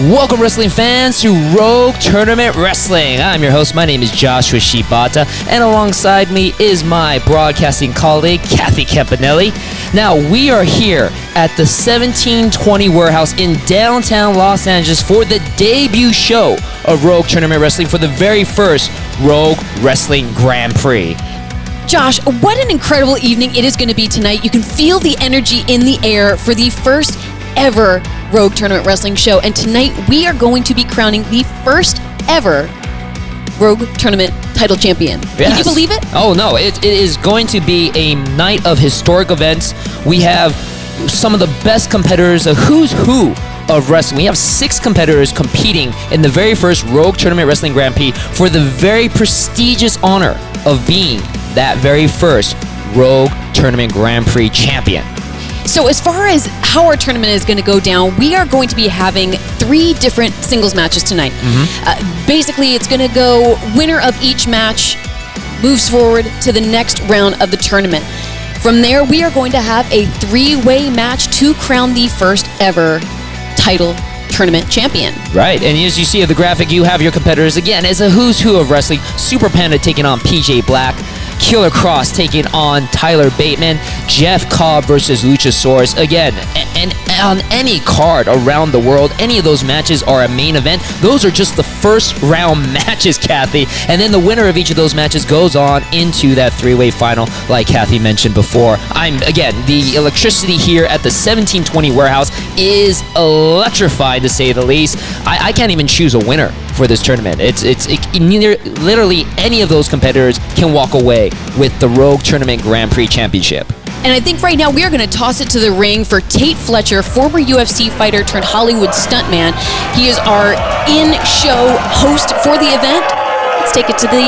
Welcome, wrestling fans, to Rogue Tournament Wrestling. I'm your host. My name is Joshua Shibata, and alongside me is my broadcasting colleague, Kathy Campanelli. Now, we are here at the 1720 Warehouse in downtown Los Angeles for the debut show of Rogue Tournament Wrestling for the very first Rogue Wrestling Grand Prix. Josh, what an incredible evening it is going to be tonight. You can feel the energy in the air for the first ever Rogue Tournament Wrestling show. And tonight we are going to be crowning the first ever Rogue Tournament title champion. Yes. Can you believe it? Oh, no. It is going to be a night of historic events. We have some of the best competitors, a who's who of wrestling. We have 6 competitors competing in the very first Rogue Tournament Wrestling Grand Prix for the very prestigious honor of being that very first Rogue Tournament Grand Prix champion. So as far as how our tournament is going to go down, we are going to be having 3 different singles matches tonight. Basically, it's going to go winner of each match moves forward to the next round of the tournament. From there, we are going to have a 3-way match to crown the first ever title tournament champion. Right, and as you see of the graphic, you have your competitors again as a who's who of wrestling. Super Penta taking on PJ Black, Killer Cross taking on Tyler Bateman, Jeff Cobb versus Luchasaurus. Again, and on any card around the world, any of those matches are a main event. Those are just the first round matches, Kathy. And then the winner of each of those matches goes on into that 3-way final, like Kathy mentioned before. Again, the electricity here at the 1720 Warehouse is electrified, to say the least. I can't even choose a winner for this tournament. Literally any of those competitors can walk away with the Rogue Tournament Grand Prix Championship. And I think right now we are going to toss it to the ring for Tate Fletcher, former UFC fighter turned Hollywood stuntman. He is our in-show host for the event. Let's take it to the ring.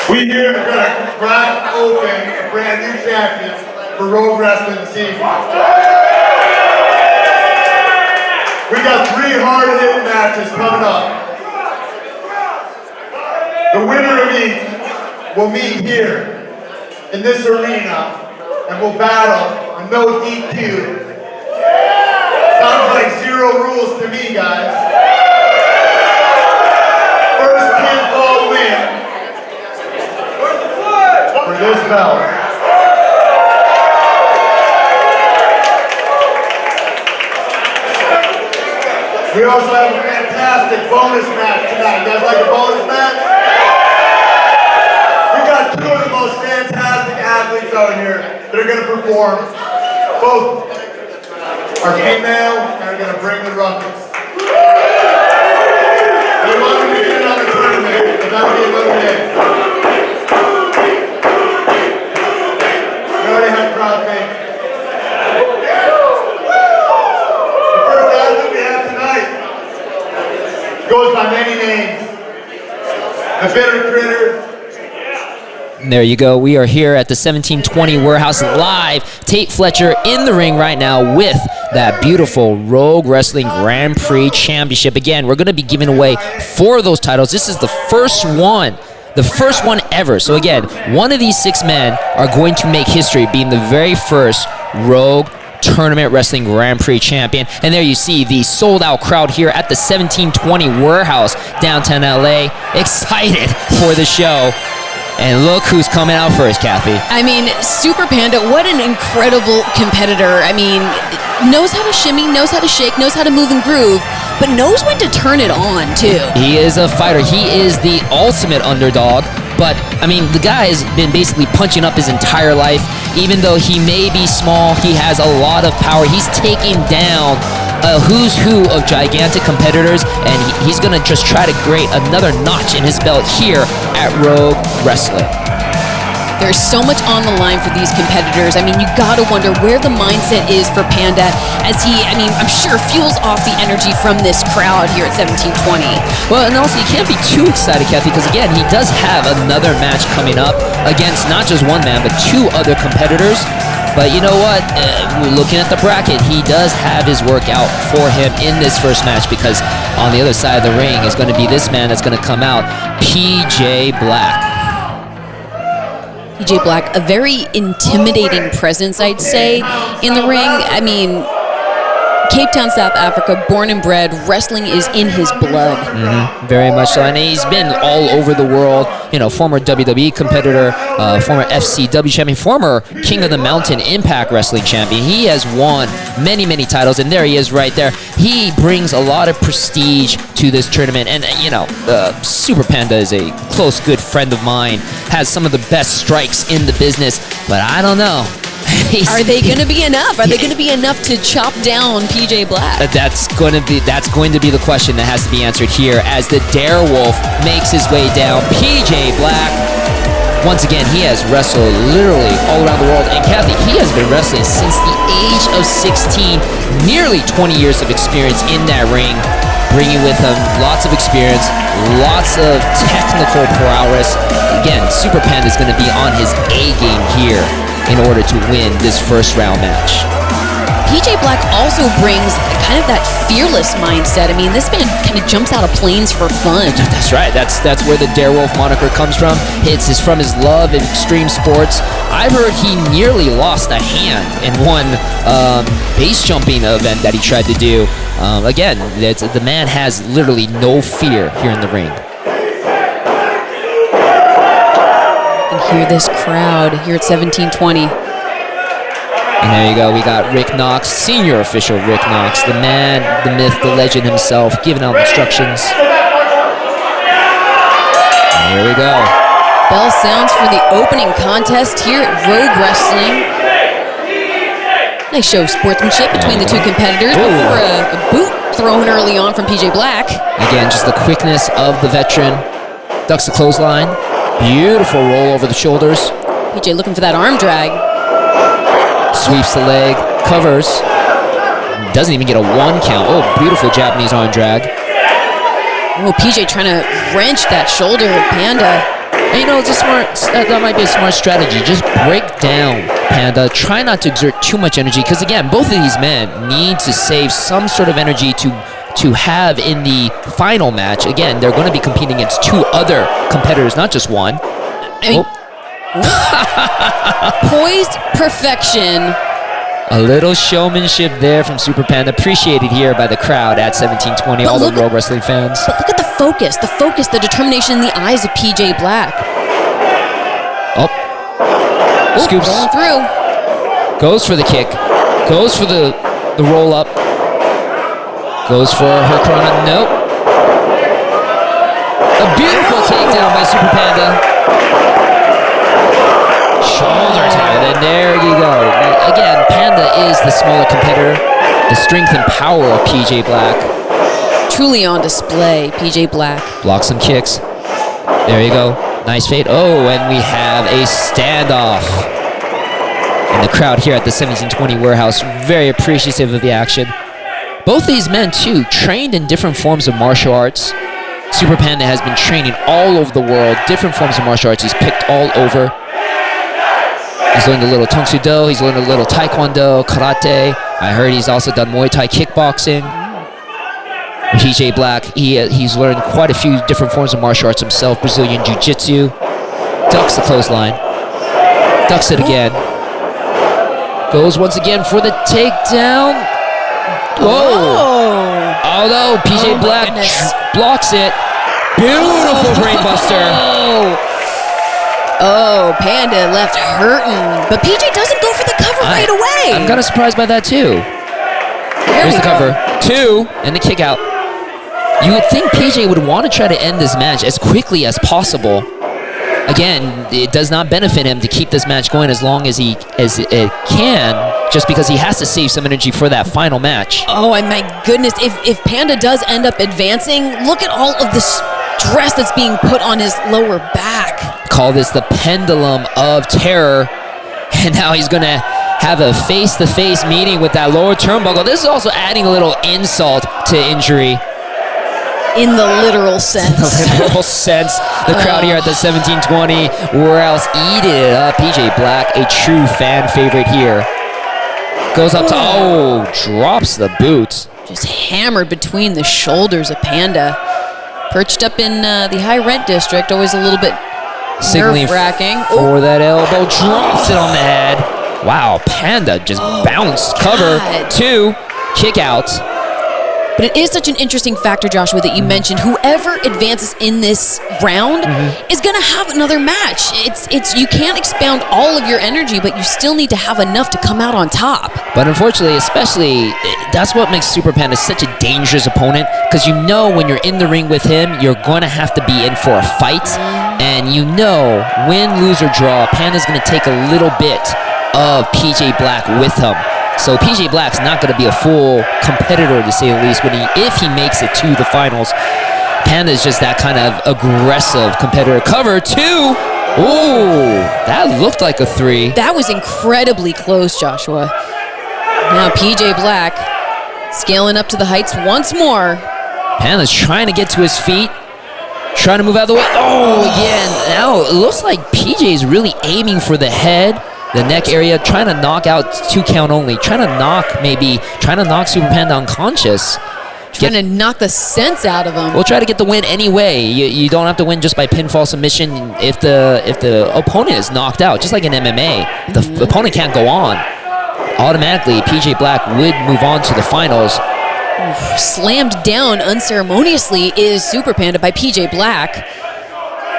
We here are going to crack open a brand new champion for Rogue Wrestling this evening. We got 3 hard-hitting matches coming up. The winner of each will meet here in this arena and will battle a no DQ. Sounds like 0 rules to me, guys. First pinfall win for this belt. We also have a fantastic bonus match tonight. You guys like a bonus match? We got 2 of the most fantastic athletes out here that are going to perform. Both are female and are going to bring the ruckus. They want to be in on the tournament, but that'll be another day. We already have crowd fame. Goes by many names. The Bitter Critter. And there you go. We are here at the 1720 Warehouse live. Tate Fletcher in the ring right now with that beautiful Rogue Wrestling Grand Prix Championship. Again, we're going to be giving away 4 of those titles. This is the first one. The first one ever. So again, one of these 6 men are going to make history being the very first Rogue Tournament Wrestling Grand Prix champion. And there you see the sold-out crowd here at the 1720 Warehouse, downtown LA, excited for the show. And look who's coming out first, Kathy. I mean, Super Panda, what an incredible competitor. I mean, knows how to shimmy, knows how to shake, knows how to move and groove, but knows when to turn it on, too. He is a fighter. He is the ultimate underdog. But, I mean, the guy has been basically punching up his entire life. Even though he may be small, he has a lot of power. He's taking down a who's who of gigantic competitors, and he's going to just try to create another notch in his belt here at Rogue Wrestling. There's so much on the line for these competitors. I mean, you got to wonder where the mindset is for Panda as he, I'm sure fuels off the energy from this crowd here at 1720. Well, and also you can't be too excited, Kathy, because again, he does have another match coming up against not just one man, but 2 other competitors. But you know what? Looking at the bracket, he does have his work out for him in this first match, because on the other side of the ring is going to be this man that's going to come out, PJ Black. PJ Black, a very intimidating presence, I'd say, in the ring. I mean, Cape Town, South Africa, born and bred, wrestling is in his blood. Very much so, and he's been all over the world. You know, former WWE competitor, former FCW champion, former King of the Mountain Impact Wrestling champion. He has won many, many titles, and there he is right there. He brings a lot of prestige to this tournament, and you know, Super Panda is a close, good friend of mine, has some of the best strikes in the business, but I don't know. Are they going to be enough? Are they going to be enough to chop down PJ Black? That's going to be the question that has to be answered here as the Darewolf makes his way down. PJ Black, once again, he has wrestled literally all around the world. And Kathy, he has been wrestling since the age of 16, nearly 20 years of experience in that ring, bringing with him lots of experience, lots of technical prowess. Again, Super Panda is going to be on his A game here in order to win this first round match. PJ Black also brings kind of that fearless mindset. I mean, this man kind of jumps out of planes for fun. That's right. That's where the Darewolf moniker comes from. It's from his love of extreme sports. I've heard he nearly lost a hand in one base jumping event that he tried to do. Again, the man has literally no fear here in the ring. Hear this crowd here at 1720. And there you go. We got Rick Knox, senior official Rick Knox, the man, the myth, the legend himself, giving out instructions. And here we go. Bell sounds for the opening contest here at Rogue Wrestling. Nice show of sportsmanship between the two competitors before a boot thrown early on from PJ Black. Again, just the quickness of the veteran. Ducks the clothesline. Beautiful roll over the shoulders. PJ looking for that arm drag. Sweeps the leg, covers. Doesn't even get a one count. Oh, beautiful Japanese arm drag. Oh, PJ trying to wrench that shoulder of Panda. And you know, it's a that might be a smart strategy. Just break down Panda. Try not to exert too much energy, because again, both of these men need to save some sort of energy to have in the final match. Again, they're going to be competing against two other competitors, not just one. Poised perfection. A little showmanship there from Super Panda, appreciated here by the crowd at 1720, all the World Wrestling fans. But look at the focus, the determination in the eyes of PJ Black. Scoops. Going through. Goes for the kick. Goes for the roll up. Goes for her Corona. Nope. A beautiful takedown by Super Panda. Shoulder tap, and there you go. Again, Panda is the smaller competitor. The strength and power of PJ Black. Truly on display, PJ Black. Blocks some kicks. There you go. Nice fade. Oh, and we have a standoff. And the crowd here at the 1720 warehouse, very appreciative of the action. Both these men, too, trained in different forms of martial arts. Super Panda has been training all over the world, different forms of martial arts. He's picked all over. He's learned a little Tang Soo Do. He's learned a little Taekwondo, Karate. I heard he's also done Muay Thai kickboxing. PJ Black, he's learned quite a few different forms of martial arts himself. Brazilian Jiu-Jitsu. Ducks the clothesline. Ducks it again. Goes once again for the takedown. Whoa! Although PJ Black blocks it. Beautiful brainbuster. Oh, Panda left hurting. But PJ doesn't go for the cover right away. I'm kind of surprised by that, too. Here's the cover. 2, and the kick out. You would think PJ would want to try to end this match as quickly as possible. Again, it does not benefit him to keep this match going as long as it can, just because he has to save some energy for that final match. Oh, and my goodness, if Panda does end up advancing, look at all of the stress that's being put on his lower back. Call this the pendulum of terror. And now he's going to have a face-to-face meeting with that lower turnbuckle. This is also adding a little insult to injury. In the literal sense. The literal sense. The crowd here at the 1720 warehouse eating it up. PJ Black, a true fan favorite here. Goes up to, drops the boot. Just hammered between the shoulders of Panda. Perched up in the high rent district, always a little bit nerve-wracking. For that elbow, drops it on the head. Wow, Panda just bounced. Cover, 2, kick out. But it is such an interesting factor, Joshua, that you mentioned. Whoever advances in this round is going to have another match. It's you can't expound all of your energy, but you still need to have enough to come out on top. But unfortunately, especially, that's what makes Super Panda such a dangerous opponent, because you know when you're in the ring with him, you're going to have to be in for a fight. And you know, win, lose, or draw, Panda's going to take a little bit of PJ Black with him. So PJ Black's not going to be a full competitor, to say the least, if he makes it to the finals. Panda's just that kind of aggressive competitor. Cover 2. Ooh, that looked like a 3. That was incredibly close, Joshua. Now PJ Black scaling up to the heights once more. Panda's trying to get to his feet. Trying to move out of the way. Oh, again. Now it looks like PJ's really aiming for the head. The neck area, trying to knock out 2 count only. Trying to knock Super Panda unconscious. Trying to knock the sense out of him. We'll try to get the win anyway. You don't have to win just by pinfall submission if the opponent is knocked out. Just like in MMA, the opponent can't go on. Automatically, PJ Black would move on to the finals. Slammed down unceremoniously is Super Panda by PJ Black.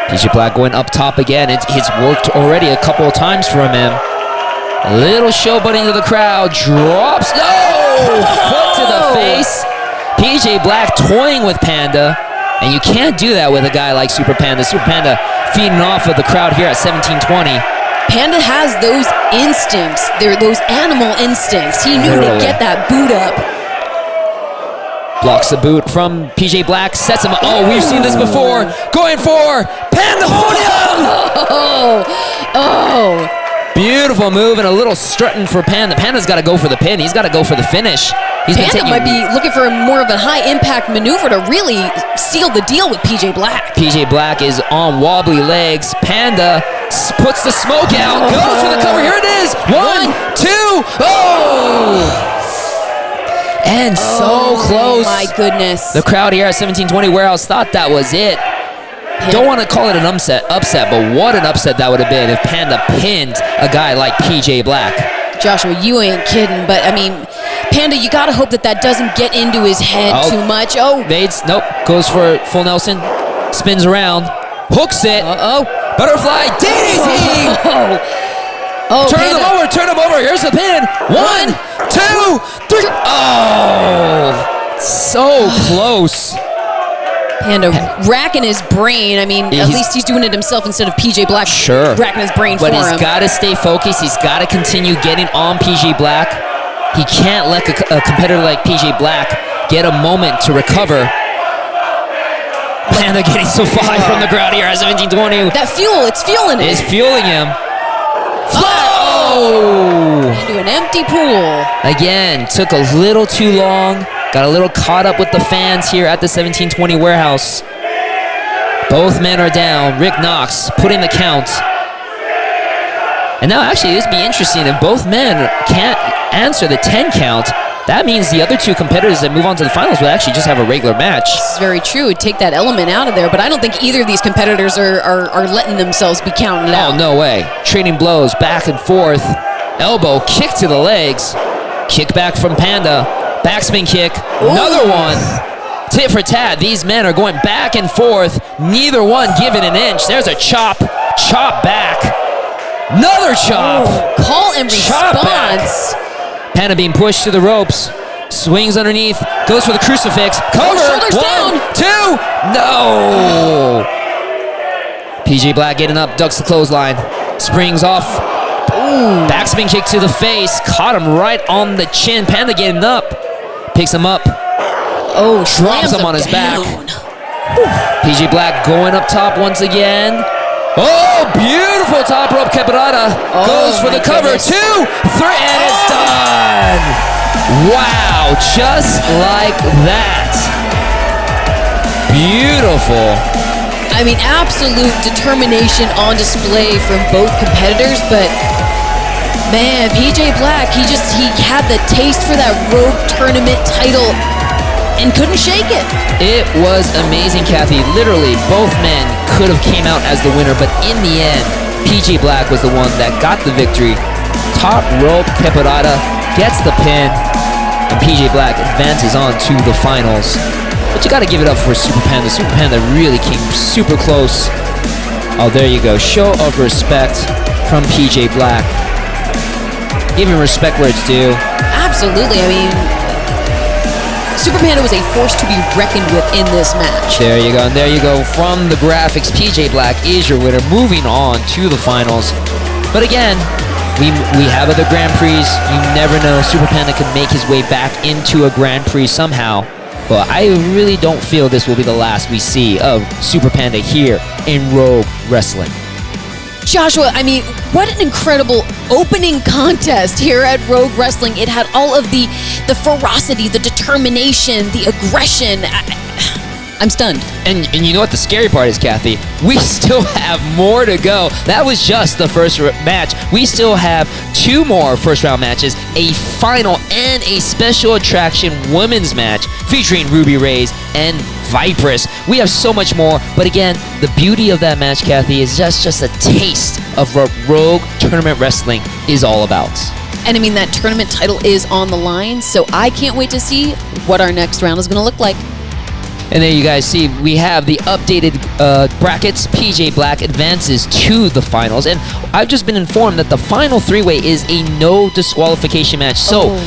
PJ Black going up top again. It's worked already a couple of times from him. A little showboating to the crowd. Drops. Foot to the face. PJ Black toying with Panda. And you can't do that with a guy like Super Panda. Super Panda feeding off of the crowd here at 1720. Panda has those instincts. They're those animal instincts. He knew to get that boot up. Blocks the boot from PJ Black, sets him up. Oh, we've seen this before. Going for Pandemonium! Beautiful move and a little strutting for Panda. Panda's got to go for the pin. He's got to go for the finish. Panda might be looking for more of a high-impact maneuver to really seal the deal with PJ Black. PJ Black is on wobbly legs. Panda puts the smoke out, goes for the cover. Here it is. 1, 2, and so close. My goodness. The crowd here at 1720 Warehouse thought that was it. Don't want to call it an upset, but what an upset that would have been if Panda pinned a guy like PJ Black. Joshua, you ain't kidding, but I mean, Panda, you gotta hope that doesn't get into his head too much. Nope, goes for full Nelson, spins around, hooks it. Butterfly DDT. Turn him over. Here's the pin. 1, 2, 3. So close. Panda racking his brain. I mean, at least he's doing it himself instead of PJ Black racking his brain for him. But he's got to stay focused. He's got to continue getting on PJ Black. He can't let a competitor like PJ Black get a moment to recover. Panda getting so far from the crowd here at 1720. That fuel, it's fueling him. It's fueling him. Into an empty pool. Again, took a little too long. Got a little caught up with the fans here at the 1720 Warehouse. Both men are down. Rick Knox putting the count. And now actually this would be interesting. If both men can't answer the 10 count, that means the other 2 competitors that move on to the finals will actually just have a regular match. This is very true. Take that element out of there, but I don't think either of these competitors are letting themselves be counted out. Oh, no way. Trading blows back and forth. Elbow, kick to the legs. Kick back from Panda. Backspin kick. Another one. Tit for tat. These men are going back and forth. Neither one giving an inch. There's a chop. Chop back. Another chop. Call and response. Panda being pushed to the ropes. Swings underneath. Goes for the crucifix. Cover. 1, 2. No. PJ Black getting up. Ducks the clothesline. Springs off. Backspin kick to the face. Caught him right on the chin. Panda getting up. Picks him up. Drops him on his back. PJ Black going up top once again. Beautiful top rope caparada. Goes for the cover. 2, 3, and it's done. Wow, just like that. Beautiful. I mean, absolute determination on display from both competitors, but man, PJ Black, he had the taste for that Rogue Tournament title and couldn't shake it. It was amazing, Kathy. Literally, both men could have came out as the winner, but in the end, PJ Black was the one that got the victory. Top rope capoeirada gets the pin, and PJ Black advances on to the finals. But you got to give it up for Super Panda. Super Panda really came super close. Oh, there you go. Show of respect from PJ Black. Giving respect where it's due. Absolutely. I mean, Super Panda was a force to be reckoned with in this match. There you go. And there you go. From the graphics, PJ Black is your winner. Moving on to the finals. But again, we have other Grand Prix. You never know. Super Panda could make his way back into a Grand Prix somehow. But I really don't feel this will be the last we see of Super Panda here in Rogue Wrestling. Joshua, I mean, what an incredible opening contest here at Rogue Wrestling. It had all of the ferocity, the determination, the aggression. I'm stunned. And you know what the scary part is, Kathy? We still have more to go. That was just the first match. We still have 2 more first-round matches, a final and a special attraction women's match featuring Ruby Reyes and Vipress. We have so much more, but again, the beauty of that match, Kathy, is just a taste of what Rogue Tournament Wrestling is all about. And I mean, that tournament title is on the line, so I can't wait to see what our next round is going to look like. And there you guys see, we have the updated brackets. PJ Black advances to the finals. And I've just been informed that the final 3-way is a no disqualification match. So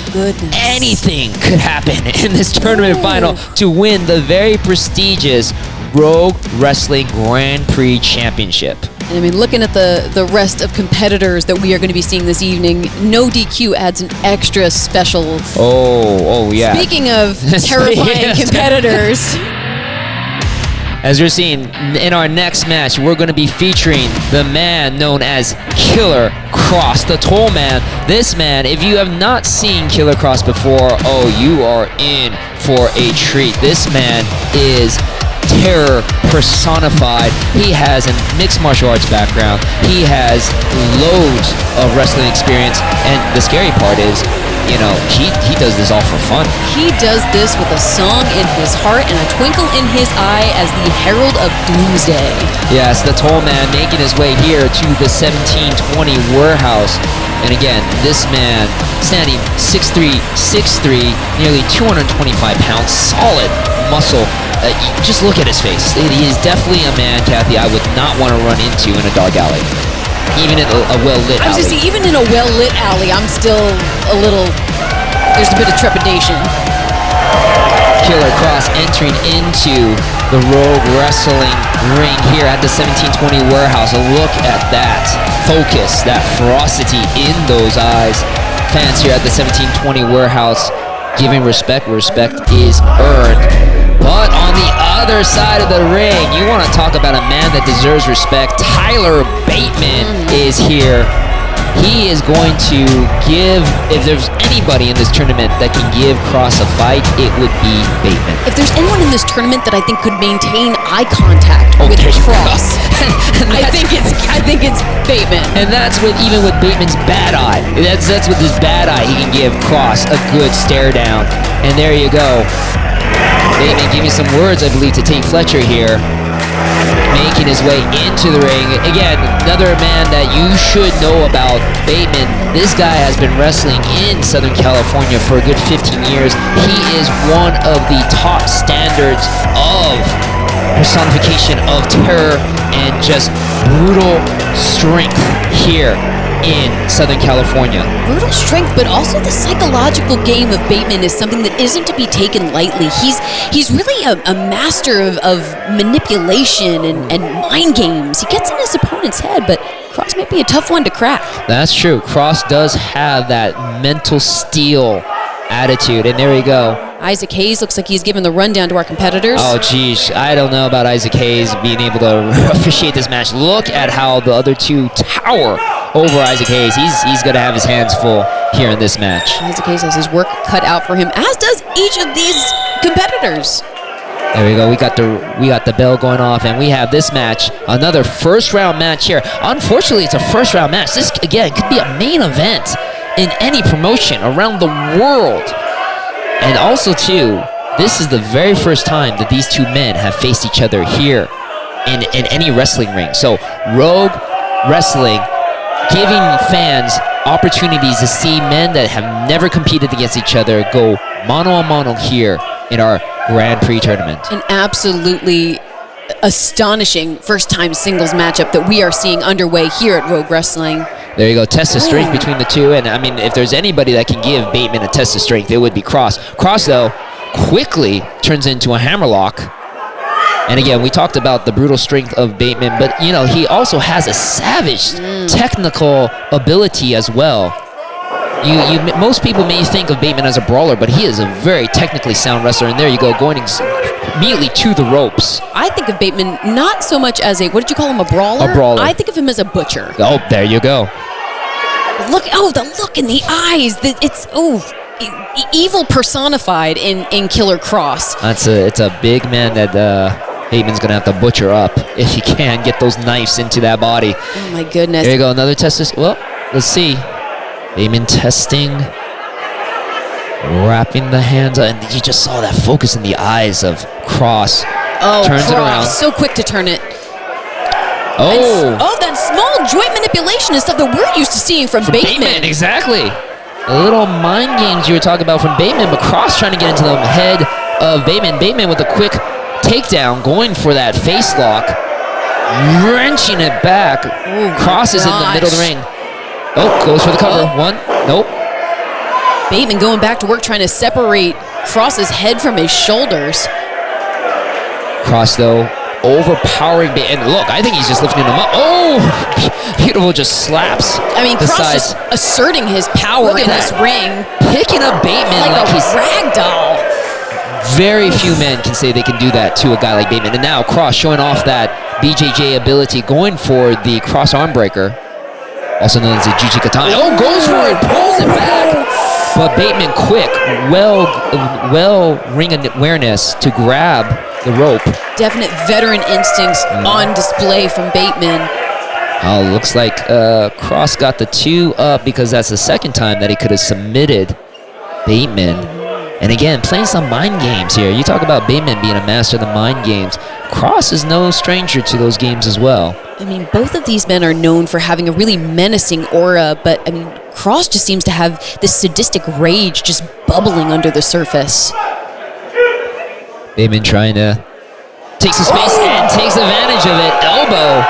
anything could happen in this tournament final to win the very prestigious Rogue Wrestling Grand Prix Championship. And I mean, looking at the rest of competitors that we are going to be seeing this evening, no DQ adds an extra special. Oh yeah. Speaking of terrifying competitors. As you're seeing in our next match, we're going to be featuring the man known as Killer Kross, the Toll Man. This man, if you have not seen Killer Kross before, oh, you are in for a treat. This man is terror personified. He has a mixed martial arts background. He has loads of wrestling experience, and the scary part is, you know, he does this all for fun. He does this with a song in his heart and a twinkle in his eye as the Herald of Doomsday. Yes, the Toll Man making his way here to the 1720 warehouse. And again, this man standing 6'3", nearly 225 pounds, solid muscle. Just look at his face. He is definitely a man, Kathy, I would not want to run into in a dark alley. Even in a well-lit alley. I was going to say, even in a well-lit alley, I'm still a little, there's a bit of trepidation. Killer Kross entering into the Rogue Wrestling ring here at the 1720 warehouse. A look at that focus, that ferocity in those eyes. Fans here at the 1720 warehouse giving respect where respect is earned. But on the other side of the ring, you want to talk about a man that deserves respect. Tyler Bateman is here. He is going to give, if there's anybody in this tournament that can give Kross a fight, it would be Bateman. If there's anyone in this tournament that I think could maintain eye contact with Kross, I think it's Bateman. And that's even with Bateman's bad eye. That's with his bad eye, he can give Kross a good stare down. And there you go. Bateman giving some words, I believe, to Tate Fletcher here. Making his way into the ring. Again, another man that you should know about, Bateman. This guy has been wrestling in Southern California for a good 15 years. He is one of the top standards of personification of terror and just brutal strength here in Southern California. Brutal strength, but also the psychological game of Bateman is something that isn't to be taken lightly. He's really a master of manipulation and mind games. He gets in his opponent's head, but Kross might be a tough one to crack. That's true. Kross does have that mental steel attitude, and there we go. Isaac Hayes looks like he's given the rundown to our competitors. Oh, geez. I don't know about Isaac Hayes being able to officiate this match. Look at how the other two tower over Isaac Hayes. He's going to have his hands full here in this match. Isaac Hayes has his work cut out for him, as does each of these competitors. There we go. We got the bell going off, and we have this match, another first round match here. Unfortunately, it's a first round match. This again could be a main event in any promotion around the world. And also too, this is the very first time that these two men have faced each other here in any wrestling ring. So Rogue Wrestling giving fans opportunities to see men that have never competed against each other go mano a mano here in our Grand Prix tournament. An absolutely astonishing first-time singles matchup that we are seeing underway here at Rogue Wrestling. There you go, test of strength between the two, and I mean, if there's anybody that can give Bateman a test of strength, it would be Cross. Cross, though, quickly turns into a hammerlock. And again, we talked about the brutal strength of Bateman, but you know, he also has a savage technical ability as well. Most people may think of Bateman as a brawler, but he is a very technically sound wrestler. And there you go, going immediately to the ropes. I think of Bateman not so much as what did you call him, a brawler? A brawler. I think of him as a butcher. Oh, there you go. Look, the look in the eyes. It's evil personified in Killer Cross. It's a big man that Bateman's gonna have to butcher up if he can get those knives into that body. Oh my goodness. There you go, another test. Well, let's see. Bateman testing, wrapping the hands, and you just saw that focus in the eyes of Cross. Oh, turns Cross, it around. So quick to turn it. Oh, that small joint manipulation is stuff that we're used to seeing from Bateman. Exactly. A little mind games you were talking about from Bateman, but Cross trying to get into the head of Bateman. Bateman with a quick takedown, going for that face lock, wrenching it back. Oh, Cross is in the middle of the ring. Oh, goes for the cover. One. Nope. Bateman going back to work, trying to separate Cross's head from his shoulders. Cross, though, overpowering Bateman. And look, I think he's just lifting him up. Oh, beautiful, just slaps. I mean, Cross just asserting his power in this ring. Picking up Bateman like he's rag doll. Very few men can say they can do that to a guy like Bateman. And now Cross showing off that BJJ ability, going for the cross arm breaker, also known as the Juji Katana. Oh, goes for it, pulls it back. But Bateman quick, well ring awareness to grab the rope. Definite veteran instincts on display from Bateman. Oh, looks like Cross got the 2 up because that's the second time that he could have submitted Bateman. And again, playing some mind games here. You talk about Bateman being a master of the mind games. Cross is no stranger to those games as well. I mean, both of these men are known for having a really menacing aura, but I mean, Cross just seems to have this sadistic rage just bubbling under the surface. Bateman trying to take some space and takes advantage of it. Elbow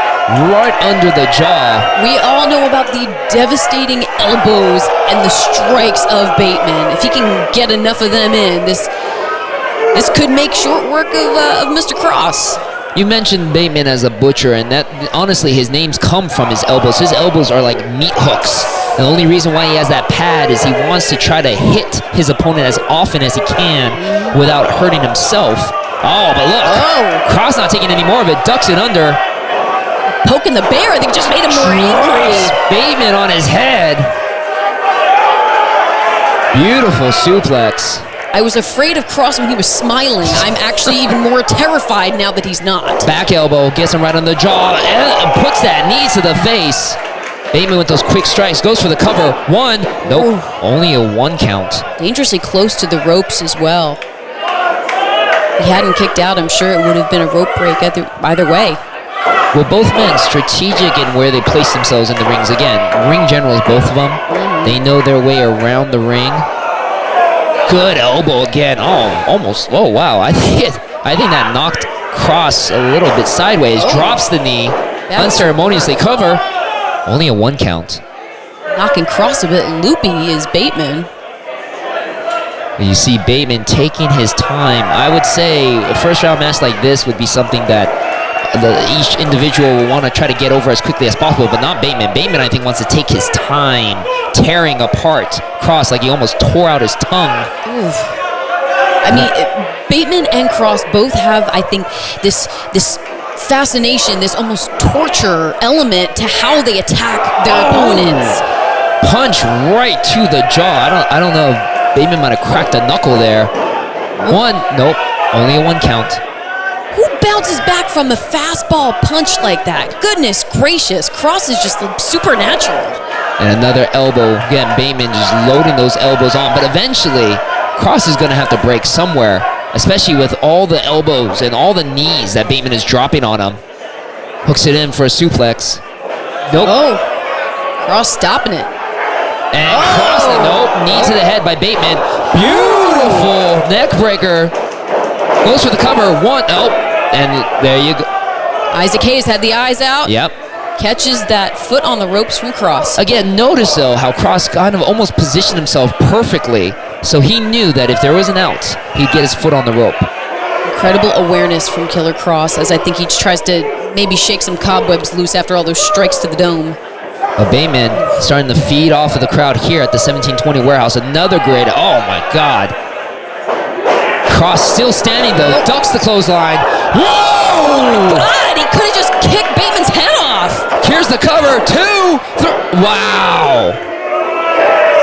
right under the jaw. We all know about the devastating elbows and the strikes of Bateman. If he can get enough of them in, this could make short work of Mr. Cross. You mentioned Bateman as a butcher, and that honestly, his names come from his elbows. His elbows are like meat hooks. The only reason why he has that pad is he wants to try to hit his opponent as often as he can without hurting himself. Oh, but look, Cross not taking any more of it, ducks it under. Poking the bear, I think, just made him more angry. Bateman on his head. Beautiful suplex. I was afraid of Cross when he was smiling. I'm actually even more terrified now that he's not. Back elbow, gets him right on the jaw, and puts that knee to the face. Bateman with those quick strikes, goes for the cover. 1, nope, only a 1 count. Dangerously close to the ropes as well. If he hadn't kicked out, I'm sure it would have been a rope break either way. Well, both men strategic in where they place themselves in the rings. Again, ring generals, both of them. They know their way around the ring. Good elbow again. Oh, almost. Oh, wow. I think that knocked Cross a little bit sideways. Drops the knee. Unceremoniously cover. Only a 1 count. Knocking Cross a bit loopy is Bateman. You see Bateman taking his time. I would say a first round match like this would be something that each individual will want to try to get over as quickly as possible, but not Bateman. Bateman, I think, wants to take his time, tearing apart Cross like he almost tore out his tongue. Oof. I mean, Bateman and Cross both have, I think, this fascination, this almost torture element to how they attack their opponents. Punch right to the jaw. I don't know if Bateman might have cracked a knuckle there. 1, nope, only a 1 count. Who bounces back from a fastball punch like that? Goodness gracious, Cross is just supernatural. And another elbow. Again, Bateman just loading those elbows on. But eventually, Cross is going to have to break somewhere, especially with all the elbows and all the knees that Bateman is dropping on him. Hooks it in for a suplex. Nope. Oh, Cross stopping it. And Cross, nope, knee to the head by Bateman. Beautiful neck breaker. Goes for the cover. One, oh, and there you go. Isaac Hayes had the eyes out. Yep. Catches that foot on the ropes from Cross. Again, notice though how Cross kind of almost positioned himself perfectly, so he knew that if there was an out, he'd get his foot on the rope. Incredible awareness from Killer Cross, as I think he tries to maybe shake some cobwebs loose after all those strikes to the dome. But Bateman starting to feed off of the crowd here at the 1720 warehouse. Another great, oh my God. Cross still standing though, ducks the clothesline. Whoa! God, he could have just kicked Bateman's head off. Here's the cover, 2, 3, wow.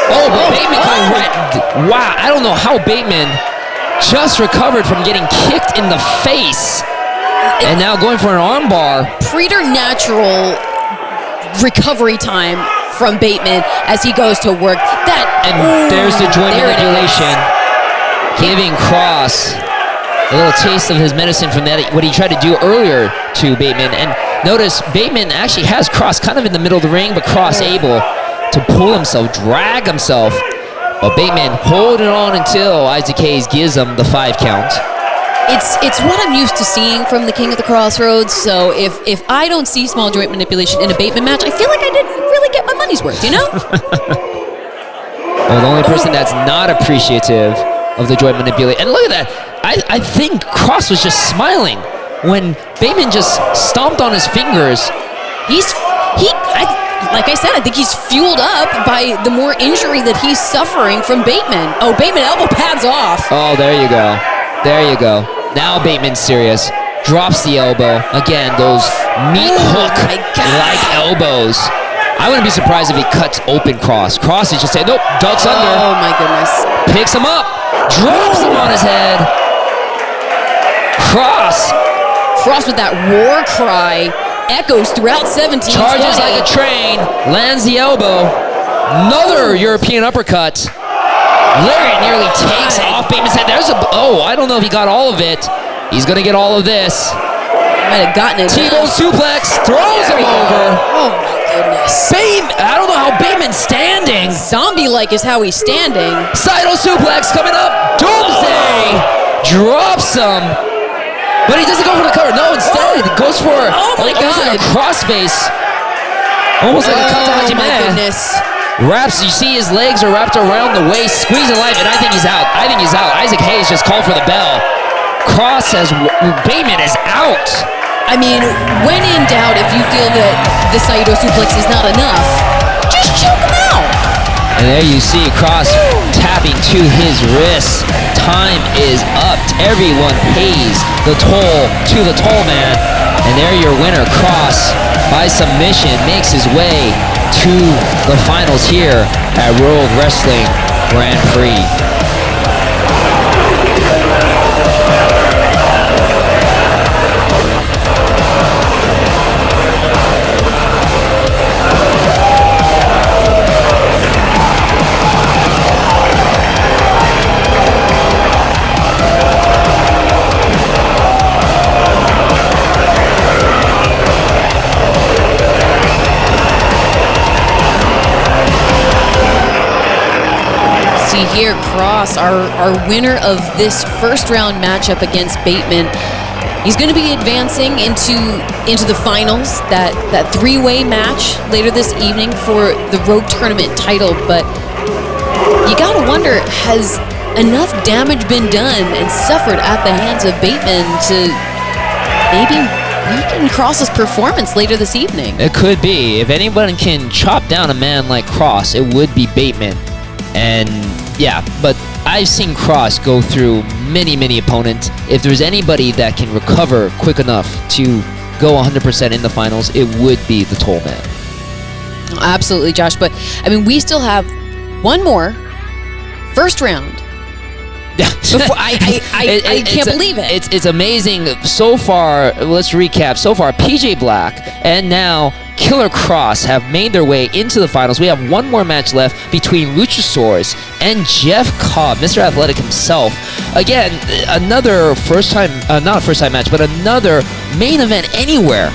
Oh, but Bateman coming right, wow, I don't know how Bateman just recovered from getting kicked in the face. And now going for an armbar. Preternatural recovery time from Bateman as he goes to work. There's the joint manipulation, giving Cross a little taste of his medicine from that, what he tried to do earlier to Bateman. And notice Bateman actually has Cross kind of in the middle of the ring, but Cross able to pull himself, drag himself. But Bateman holding on until Isaac Hayes gives him the 5 count. It's what I'm used to seeing from the King of the Crossroads, so if I don't see small joint manipulation in a Bateman match, I feel like I didn't really get my money's worth, you know? Well, the only person that's not appreciative of the joint manipulation, and look at that, I think Cross was just smiling when Bateman just stomped on his fingers. Like I said, I think he's fueled up by the more injury that he's suffering from Bateman. Oh, Bateman elbow pads off. Oh, there you go. There you go. Now Bateman's serious. Drops the elbow. Again, those meat hook-like elbows. I wouldn't be surprised if he cuts open Cross. Cross is just saying, nope, ducks under. Oh, my goodness. Picks him up. Drops him on his head. Cross with that war cry echoes throughout 17. Charges like a train. Lands the elbow. Another European uppercut. Lariat nearly takes off Bateman's head. I don't know if he got all of it. He's going to get all of this. Might have gotten it. T-bone suplex, throws him over. Oh my goodness. I don't know how Bateman's standing. Zombie-like is how he's standing. Sidle suplex coming up. Doomsday drops him. But he doesn't go for the cover. No, instead, it goes for like a crossface. Almost like a kata hajime. Oh my goodness. Wraps, you see his legs are wrapped around the waist, squeezing life, and I think he's out. Isaac Hayes just called for the bell. Cross says Bateman is out. I mean, when in doubt, if you feel that the Saito suplex is not enough, just choke him out. And there you see Cross tapping to his wrist. Time is up. Everyone pays the toll to the toll man. And there your winner, Cross, by submission, makes his way to the finals here at World Wrestling Grand Prix. Here, Cross, our winner of this first round matchup against Bateman. He's going to be advancing into the finals, that 3-way match later this evening for the Road Tournament title. But you got to wonder, has enough damage been done and suffered at the hands of Bateman to maybe weaken Cross's performance later this evening? It could be. If anyone can chop down a man like Cross, it would be Bateman. And yeah, but I've seen Cross go through many opponents. If there's anybody that can recover quick enough to go 100% in the finals, it would be the Toll Man. Absolutely, Josh. But, I mean, we still have one more first round Before, I can't believe it. It's amazing. So far, let's recap. So far, PJ Black and now Killer Cross have made their way into the finals. We have one more match left between Luchasaurus and Jeff Cobb, Mr. Athletic himself. Again, another not a first time match, but another main event anywhere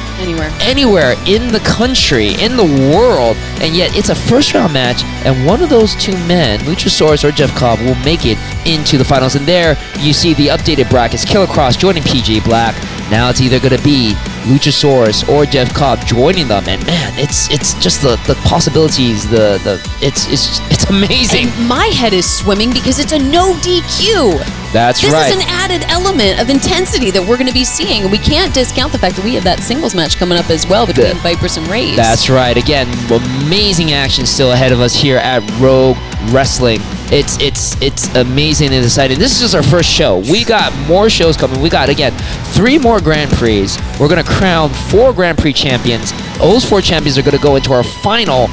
in the country, in the world, and yet it's a first round match, and one of those two men, Luchasaurus or Jeff Cobb, will make it into the finals. And there you see the updated brackets. Killer Cross joining PJ Black. Now it's either going to be Luchasaurus or Jeff Cobb joining them, and man, it's just the possibilities. It's amazing. And my head is swimming because it's a no DQ. That's this right. This is an added element of intensity that we're going to be seeing, and we can't discount the fact that we have that singles match coming up as well between Vipers and Rays. That's right. Again, amazing action still ahead of us here at Rogue Wrestling. It's amazing and exciting. This is just our first show. We got more shows coming. We got, again, 3 more Grand Prix. We're going to crown 4 Grand Prix champions. Those 4 champions are going to go into our final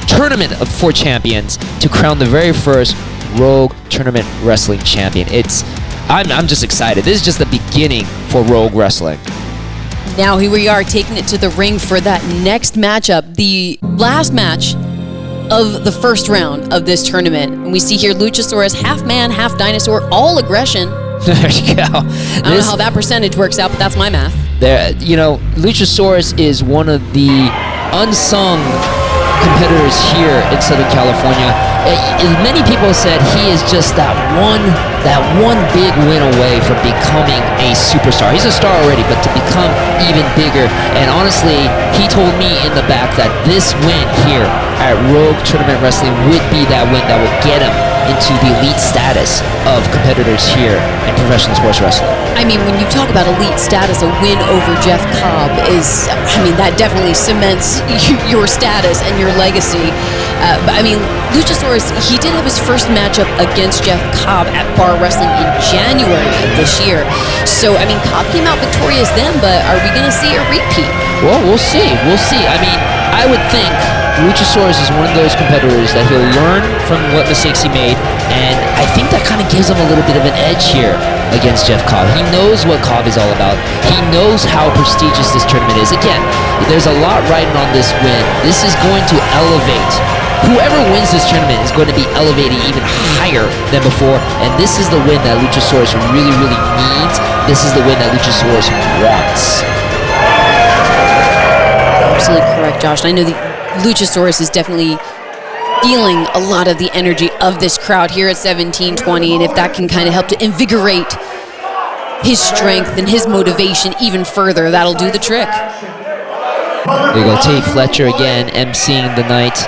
tournament of 4 champions to crown the very first Rogue Tournament Wrestling champion. I'm just excited. This is just the beginning for Rogue Wrestling. Now here we are taking it to the ring for that next matchup, the last match of the first round of this tournament. And we see here Luchasaurus, half man, half dinosaur, all aggression. There you go. I don't know how that percentage works out, but that's my math. Luchasaurus is one of the unsung competitors here in Southern California. Many people said he is just that one big win away from becoming a superstar. He's a star already, but to become even bigger. And honestly, he told me in the back that this win here at Rogue Tournament Wrestling would be that win that would get him into the elite status of competitors here in professional sports wrestling. I mean, when you talk about elite status, a win over Jeff Cobb that definitely cements your status and your legacy. But I mean, Luchasaurus, he did have his first matchup against Jeff Cobb at Bar Wrestling in January of this year. So, I mean, Cobb came out victorious then, but are we going to see a repeat? Well, we'll see. I mean, I would think Luchasaurus is one of those competitors that he'll learn from what mistakes he made, and I think that kind of gives him a little bit of an edge here against Jeff Cobb. He knows what Cobb is all about. He knows how prestigious this tournament is. Again, there's a lot riding on this win. This is going to elevate. Whoever wins this tournament is going to be elevating even higher than before, and this is the win that Luchasaurus really, really needs. This is the win that Luchasaurus wants. Absolutely correct, Josh. And I know the Luchasaurus is definitely feeling a lot of the energy of this crowd here at 1720, and if that can kind of help to invigorate his strength and his motivation even further, that'll do the trick. There you go, Tate Fletcher again emceeing the night.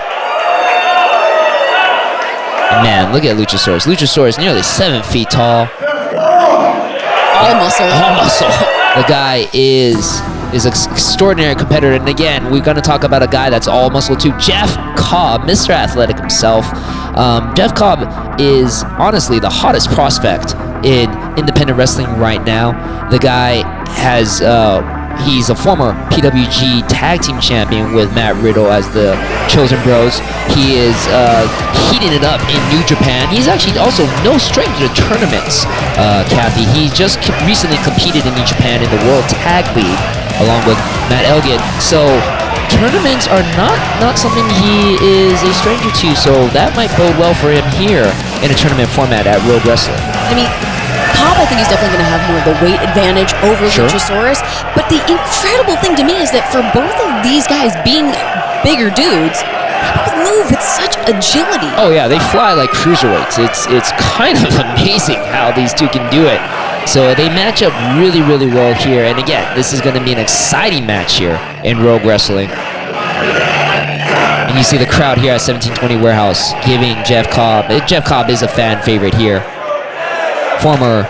And man, look at Luchasaurus. Luchasaurus nearly 7 feet tall. All muscle. All muscle. The guy is an extraordinary competitor, and again, we're going to talk about a guy that's all muscle too, Jeff Cobb, Mr. Athletic himself. Jeff Cobb is honestly the hottest prospect in independent wrestling right now. The guy has he's a former PWG tag team champion with Matt Riddle as the Chosen Bros. He is heating it up in New Japan. He's actually also no stranger to tournaments, Kathy. He just recently competed in New Japan in the World Tag League along with Matt Elgin. So tournaments are not something he is a stranger to, so that might bode well for him here in a tournament format at Rogue Wrestling. I mean, Cobb, I think he's definitely going to have more of the weight advantage over Luchasaurus, but the incredible thing to me is that for both of these guys being bigger dudes, they move with such agility. Oh yeah, they fly like cruiserweights. It's kind of amazing how these two can do it. So they match up really, really well here. And again, this is going to be an exciting match here in Rogue Wrestling. And you see the crowd here at 1720 Warehouse giving Jeff Cobb. Jeff Cobb is a fan favorite here. Former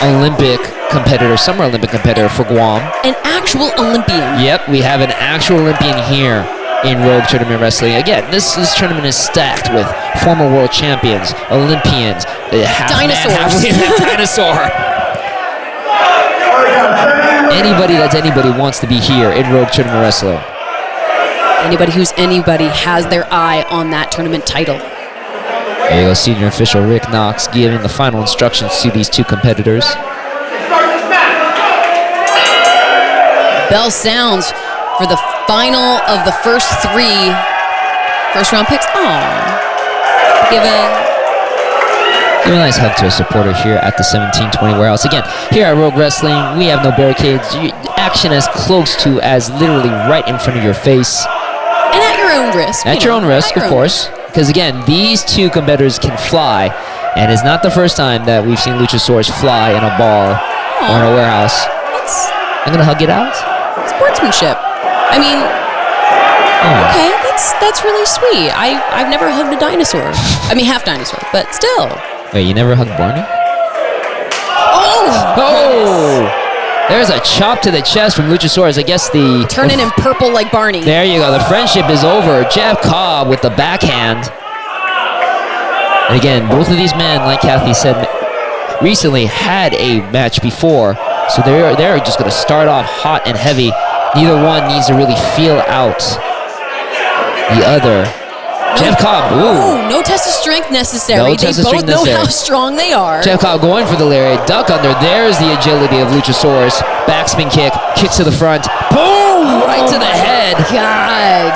Olympic competitor, Summer Olympic competitor for Guam. An actual Olympian. Yep, we have an actual Olympian here in Rogue Tournament Wrestling. Again, this tournament is stacked with former world champions, Olympians, dinosaurs. Dinosaur. Anybody wants to be here in Rogue Tournament Wrestling. Anybody who's anybody has their eye on that tournament title. There you go, senior official Rick Knox giving the final instructions to these two competitors. Bell sounds for the final of the first 3 first-round picks. Aww. Give a nice hug to a supporter here at the 1720 warehouse. Again, here at Rogue Wrestling, we have no barricades. Action as close to as literally right in front of your face. And at your own risk. At your own risk, of course. Because again, these two competitors can fly. And it's not the first time that we've seen Luchasaurus fly in a bar or in a warehouse. I'm going to hug it out. Sportsmanship. I mean, okay, that's really sweet. I've never hugged a dinosaur. I mean, half dinosaur, but still. Wait, you never hugged Barney? Oh! There's a chop to the chest from Luchasaurus. I guess turning him purple like Barney. There you go. The friendship is over. Jeff Cobb with the backhand. And again, both of these men, like Kathy said, recently had a match before. So they're just going to start off hot and heavy. Neither one needs to really feel out the other. Jeff Cobb, ooh. No test of strength necessary. No test of strength They both know necessary. how strong they are. Jeff Cobb going for the lariat. Duck under. There's the agility of Luchasaurus. Backspin kick. Kick to the front. Boom! Right to the head. God.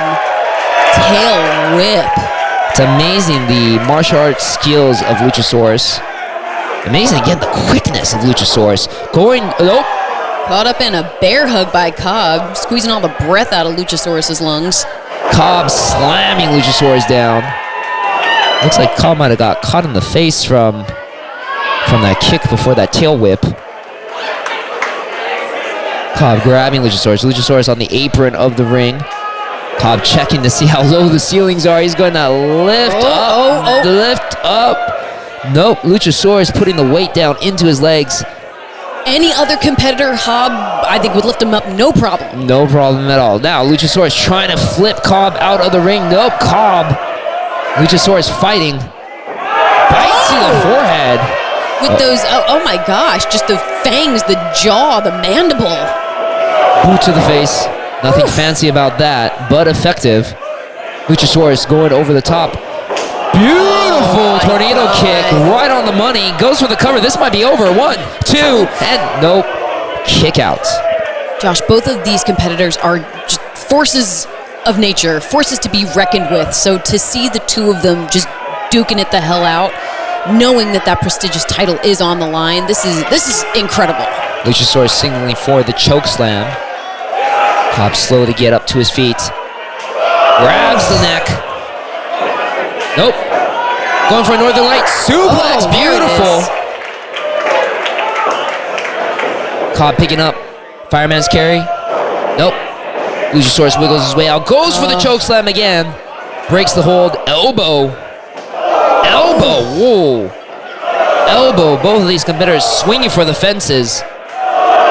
Tail whip. It's amazing the martial arts skills of Luchasaurus. Amazing, again, the quickness of Luchasaurus. Caught up in a bear hug by Cobb, squeezing all the breath out of Luchasaurus' lungs. Cobb slamming Luchasaurus down. Looks like Cobb might have got caught in the face from that kick before that tail whip. Cobb grabbing Luchasaurus. Luchasaurus on the apron of the ring. Cobb checking to see how low the ceilings are. He's going to lift up. Lift up. Nope, Luchasaurus putting the weight down into his legs. Any other competitor, Cobb, I think, would lift him up, no problem. No problem at all. Now, Luchasaurus trying to flip Cobb out of the ring. Nope, Cobb. Luchasaurus fighting. Bite to the forehead. With those, oh my gosh, just the fangs, the jaw, the mandible. Boot to the face. Nothing fancy about that, but effective. Luchasaurus going over the top. Beautiful tornado kick right on the money. Goes for the cover. This might be over. 1, 2, and nope. Kick out. Josh, both of these competitors are just forces of nature, forces to be reckoned with. So to see the two of them just duking it the hell out, knowing that prestigious title is on the line, this is incredible. Luchasaurus signaling for the choke slam. Cobb slow to get up to his feet. Grabs the neck. Nope. Going for a Northern Light suplex. Beautiful. Cobb picking up. Fireman's carry. Nope. Luchasaurus wiggles his way out. Goes for the choke slam again. Breaks the hold. Elbow. Whoa. Elbow. Both of these competitors swinging for the fences.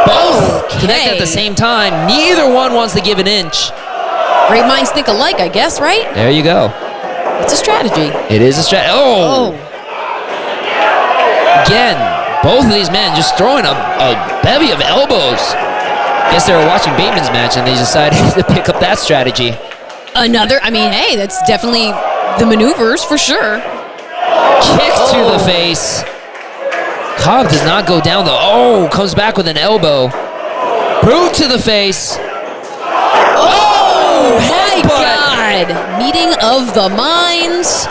Both connect at the same time. Neither one wants to give an inch. Great minds think alike, I guess, right? There you go. It's a strategy. It is a strategy. Oh! Again, both of these men just throwing a bevy of elbows. Guess they were watching Bateman's match and they decided to pick up that strategy. Hey, that's definitely the maneuvers for sure. Kick to the face. Cobb does not go down though. Comes back with an elbow. Boot to the face. My God! Meeting of the minds.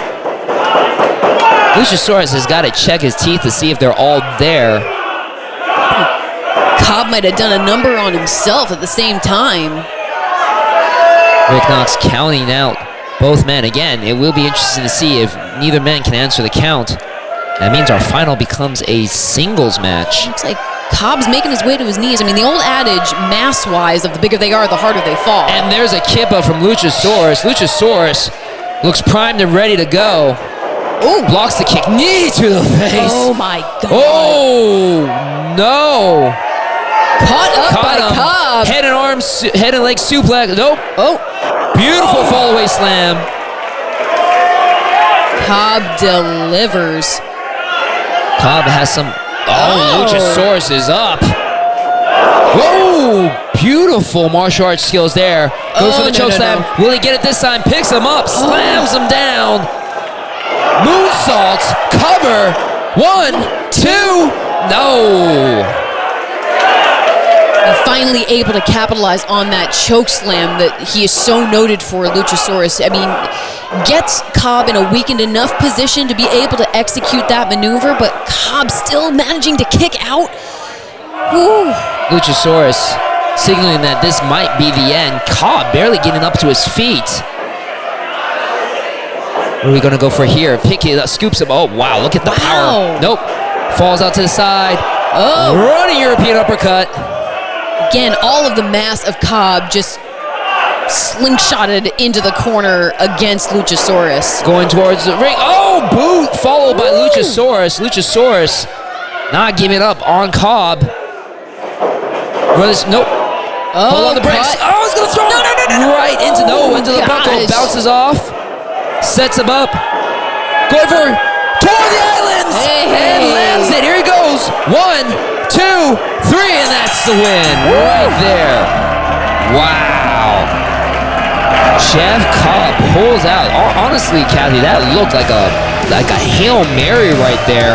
Luchasaurus has got to check his teeth to see if they're all there. Cobb might have done a number on himself at the same time. Rick Knox counting out both men. Again, it will be interesting to see if neither man can answer the count. That means our final becomes a singles match. Looks like Cobb's making his way to his knees. I mean, the old adage, mass-wise, of the bigger they are, the harder they fall. And there's a kippa from Luchasaurus. Luchasaurus looks primed and ready to go. Oh, blocks the kick. Knee to the face. Oh, my God. Oh, no. Caught up by him. Cobb. Head and leg suplex. Nope. Beautiful fall-away slam. Cobb delivers. Cobb has some... Luchasaurus is up. Whoa! Beautiful martial arts skills there. Goes for the choke slam. Will he get it this time? Picks him up. Slams him down. Moonsault, cover. 1, 2, no. And finally able to capitalize on that choke slam that he is so noted for, Luchasaurus. I mean, gets Cobb in a weakened enough position to be able to execute that maneuver, but Cobb still managing to kick out. Woo. Luchasaurus signaling that this might be the end. Cobb barely getting up to his feet. What are we going to go for here? Pick it up, scoops him. Oh, wow, look at the power. Nope. Falls out to the side. Oh. Running European uppercut. Again, all of the mass of Cobb just slingshotted into the corner against Luchasaurus. Going towards the ring. Oh, boot followed by Luchasaurus. Luchasaurus not giving up on Cobb. Brothers, nope. Hold on the brakes. Oh, it's going to throw him right into the buckle. Bounces off. Sets him up. Going for toward the islands. And lands it. Here he goes. 1, 2, 3, and that's the win right there. Wow. Jeff Cobb pulls out. Honestly, Kathy, that looked like a Hail Mary right there.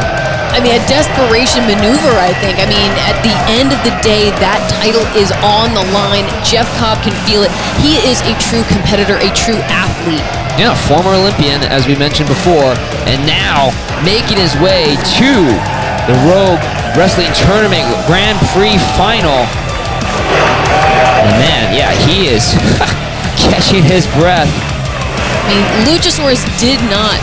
I mean, a desperation maneuver, I think. I mean, at the end of the day, that title is on the line. Jeff Cobb can feel it. He is a true competitor, a true athlete. Yeah, former Olympian, as we mentioned before, and now making his way to the Rogue Wrestling Tournament Grand Prix Final. And man, yeah, he is catching his breath. I mean, Luchasaurus did not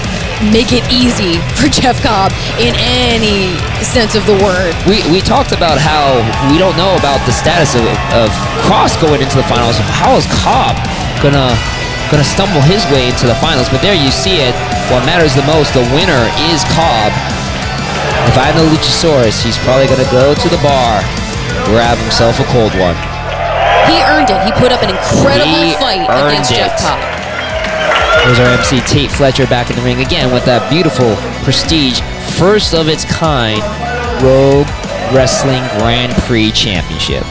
make it easy for Jeff Cobb in any sense of the word. We talked about how we don't know about the status of Cross going into the finals. How is Cobb gonna stumble his way into the finals? But there you see it. What matters the most, the winner is Cobb. If I know Luchasaurus, he's probably gonna go to the bar, grab himself a cold one. He earned it. He put up an incredible fight against Jeff Cobb. There's our MC Tate Fletcher back in the ring again with that beautiful prestige, first of its kind, Rogue Wrestling Grand Prix Championship.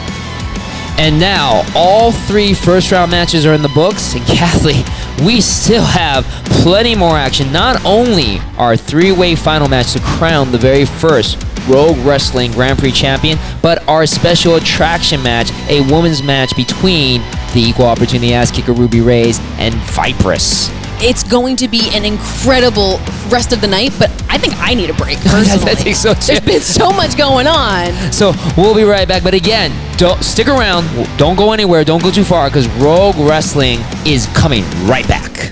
And now, all 3 first-round matches are in the books, and Kathy, we still have plenty more action. Not only our 3-way final match to crown the very first Rogue Wrestling Grand Prix champion, but our special attraction match, a women's match between the equal opportunity ass kicker Ruby Reyes and Vipress. It's going to be an incredible rest of the night, but I think I need a break personally. I think so too. There's been so much going on. So we'll be right back. But again, don't stick around. Don't go anywhere. Don't go too far because Rogue Wrestling is coming right back.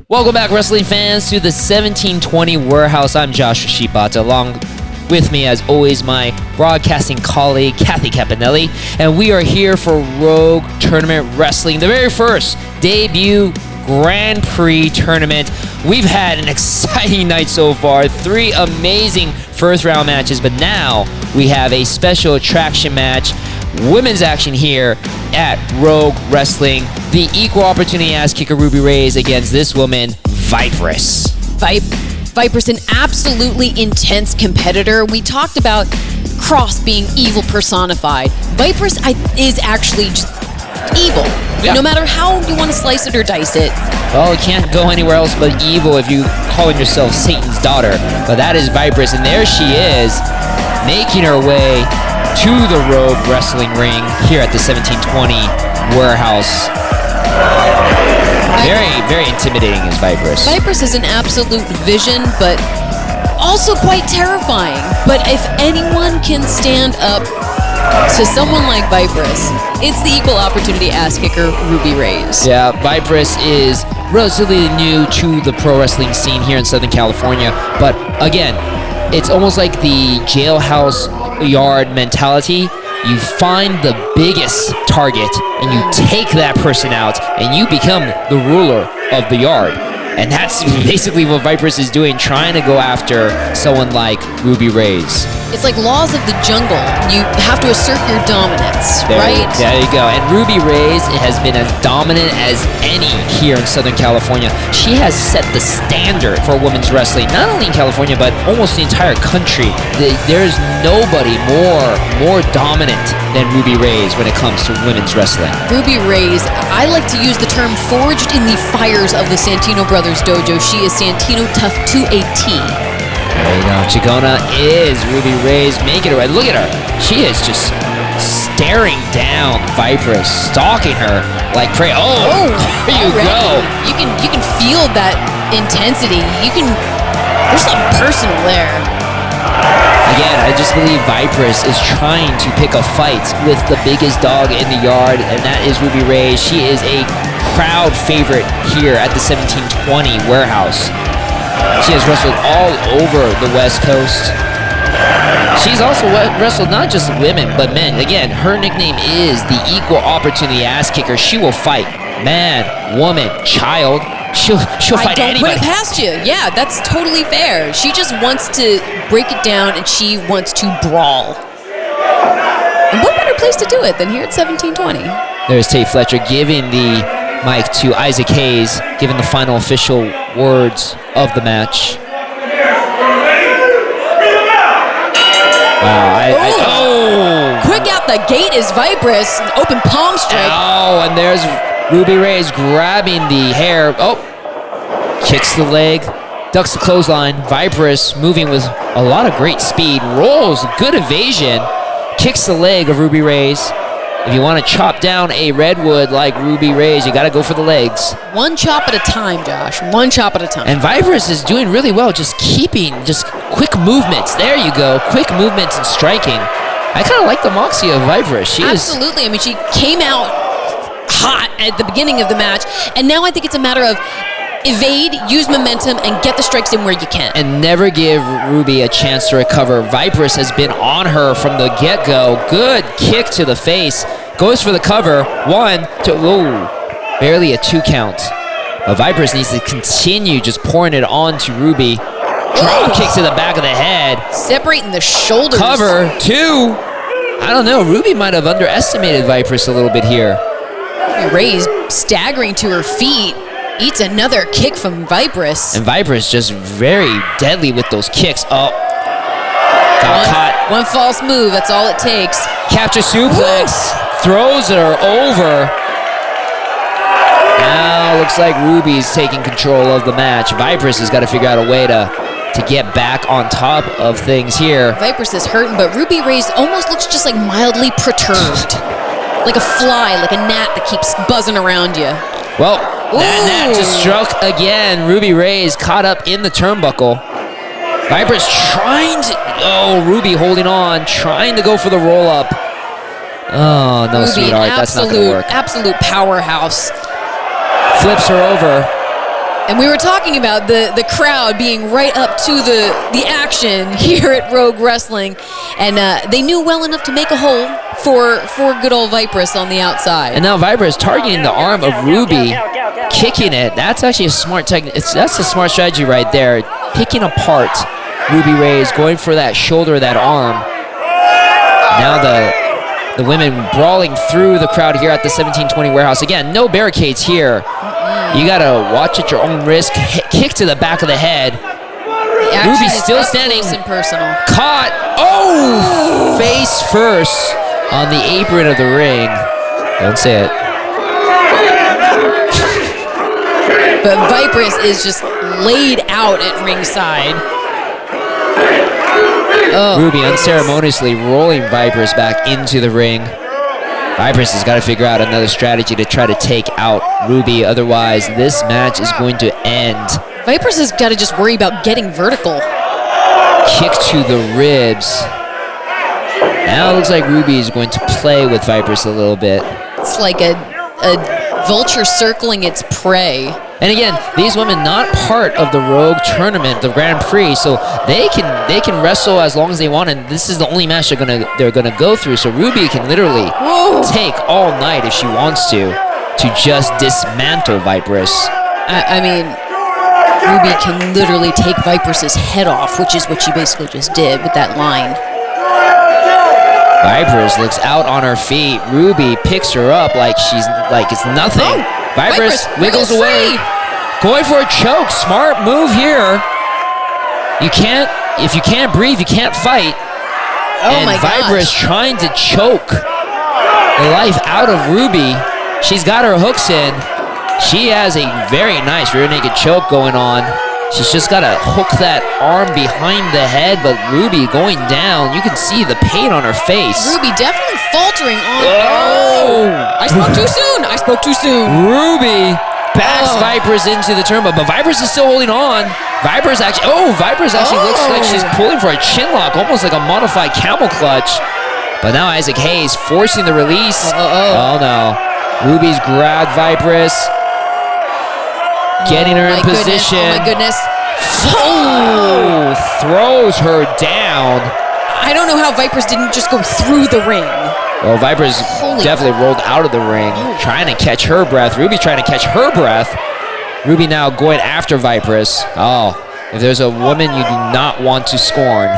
Welcome back, wrestling fans, to the 1720 Warehouse. I'm Josh Shibata, along with me, as always, my broadcasting colleague, Kathy Campanelli, and we are here for Rogue Tournament Wrestling, the very first debut Grand Prix tournament. We've had an exciting night so far, 3 amazing first-round matches, but now we have a special attraction match, women's action here at Rogue Wrestling. The equal opportunity ass kicker Ruby Reyes against this woman, Vipress. Vipress, an absolutely intense competitor. We talked about Cross being evil personified. Vipress is actually just evil. Yeah. No matter how you want to slice it or dice it. Well, it can't go anywhere else but evil if you calling yourself Satan's daughter. But that is Vipress, and there she is, making her way to the Rogue Wrestling ring here at the 1720 Warehouse. Very, very intimidating is Vipress. Vipress is an absolute vision, but also quite terrifying. But if anyone can stand up to someone like Vipress, it's the equal opportunity ass kicker Ruby Reyes. Yeah, Vipress is relatively new to the pro wrestling scene here in Southern California. But again, it's almost like the jailhouse yard mentality. You find the biggest target and you take that person out and you become the ruler of the yard. And that's basically what Vipress is doing, trying to go after someone like Ruby Reyes. It's like laws of the jungle. You have to assert your dominance, right? There you go. And Ruby Reyes has been as dominant as any here in Southern California. She has set the standard for women's wrestling, not only in California, but almost the entire country. There's nobody more dominant than Ruby Reyes when it comes to women's wrestling. Ruby Reyes, I like to use the term forged in the fires of the Santino Brothers dojo. She is Santino tough to a T. There you go. Chigona is Ruby Reyes making it right. Look at her. She is just staring down Vipress, stalking her like prey. Oh, there you already. go. You can feel that intensity. There's something personal there. Again, I just believe Vipress is trying to pick a fight with the biggest dog in the yard, and that is Ruby Reyes. She is a crowd favorite here at the 1720 warehouse. She has wrestled all over the West Coast. She's also wrestled not just women, but men. Again, her nickname is the equal opportunity ass kicker. She will fight man, woman, child. She'll fight anybody. I don't put it past you. Yeah, that's totally fair. She just wants to break it down, and she wants to brawl. And what better place to do it than here at 1720? There's Tate Fletcher giving the mic to Isaac Hayes, giving the final official words of the match. Wow. Quick out the gate is Vipress. Open palm strike. Oh, and there's Ruby Reyes grabbing the hair. Oh, kicks the leg, ducks the clothesline. Vipress moving with a lot of great speed. Rolls, good evasion. Kicks the leg of Ruby Reyes. If you want to chop down a redwood like Ruby Reyes, you got to go for the legs. One chop at a time, Josh. One chop at a time. And Vipress is doing really well, just keeping quick movements. There you go, quick movements and striking. I kind of like the moxie of Vipress. Absolutely. I mean, she came out hot at the beginning of the match, and now I think it's a matter of evade, use momentum, and get the strikes in where you can. And never give Ruby a chance to recover. Vipress has been on her from the get-go. Good kick to the face. Goes for the cover. 1, 2, barely a 2 count. But Vipress needs to continue just pouring it on to Ruby. Drop kick to the back of the head. Separating the shoulders. Cover 2. I don't know. Ruby might have underestimated Vipress a little bit here. Reyes staggering to her feet. Eats another kick from Vipress. And Vipress just very deadly with those kicks. Oh. Got caught. One false move. That's all it takes. Capture suplex. Throws her over. Now looks like Ruby's taking control of the match. Vipress has got to figure out a way to get back on top of things here. Vipress is hurting, but Ruby Reyes almost looks just like mildly perturbed. Like a fly, like a gnat that keeps buzzing around you. Well, that gnat just struck again. Ruby Reyes caught up in the turnbuckle. Vipress trying to... Oh, Ruby holding on, trying to go for the roll-up. Oh, no, Ruby, sweetheart, that's not going to work. Absolute powerhouse. Flips her over. And we were talking about the crowd being right up to the action here at Rogue Wrestling. And they knew well enough to make a hole for good old Vipress on the outside. And now Vipress targeting the arm of Ruby, kicking it. That's actually a smart that's a smart strategy right there. Picking apart Ruby Reyes, going for that shoulder, that arm. Now the women brawling through the crowd here at the 1720 warehouse. Again, no barricades here. You gotta watch at your own risk. Kick to the back of the head. Ruby still standing. And personal. Caught. Oh! Face first on the apron of the ring. Don't say it. But Vipress is just laid out at ringside. Oh, Ruby unceremoniously rolling Vipress back into the ring. Vipress has got to figure out another strategy to try to take out Ruby. Otherwise, this match is going to end. Vipress has got to just worry about getting vertical. Kick to the ribs. Now it looks like Ruby is going to play with Vipress a little bit. It's like a vulture circling its prey. And again, these women not part of the Rogue tournament, the Grand Prix, so they can wrestle as long as they want, and this is the only match they're gonna go through. So Ruby can literally take all night if she wants to just dismantle Vipress. I mean, Ruby can literally take Viper's head off, which is what she basically just did with that line. Vipers looks out on her feet. Ruby picks her up like it's nothing. Oh, Vipers wiggles free. away. Going for a choke. Smart move here. If you can't breathe, you can't fight. Oh and my Vipers gosh. trying to choke the life out of Ruby. She's got her hooks in. She has a very nice rear naked choke going on. She's just got to hook that arm behind the head, but Ruby going down. You can see the pain on her face. Ruby definitely faltering on. Oh! I spoke too soon. I spoke too soon. Ruby backs Vipers into the turnbuckle, but Vipers is still holding on. Vipers actually looks like she's pulling for a chin lock, almost like a modified camel clutch. But now Isaac Hayes forcing the release. Oh no. Ruby's grabbed Vipers. Getting her in position. Oh my goodness. Oh, throws her down. I don't know how Vipers didn't just go through the ring. Well, Vipers Holy definitely rolled out of the ring, trying to catch her breath. Ruby trying to catch her breath. Ruby now going after Vipers. Oh, if there's a woman you do not want to scorn,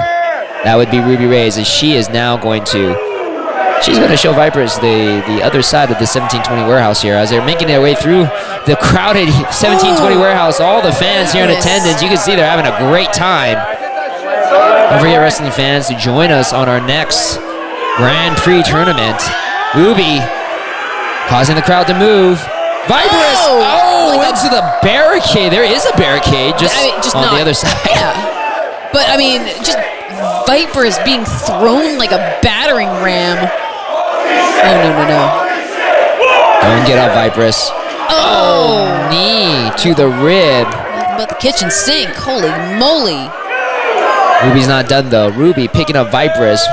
that would be Ruby Reyes, as she is now going to... She's going to show Vipers the other side of the 1720 warehouse here as they're making their way through the crowded 1720 warehouse. All the fans here in attendance, you can see they're having a great time. Don't forget, wrestling fans, to join us on our next Grand Prix tournament. Ruby causing the crowd to move. Vipers! Oh, into the barricade. There is a barricade just on the other side. Yeah. But, I mean, just Vipers being thrown like a battering ram. Oh, no. Don't get up, Vipers. Oh, knee to the rib. Nothing but the kitchen sink. Holy moly. Ruby's not done, though. Ruby picking up Vipers.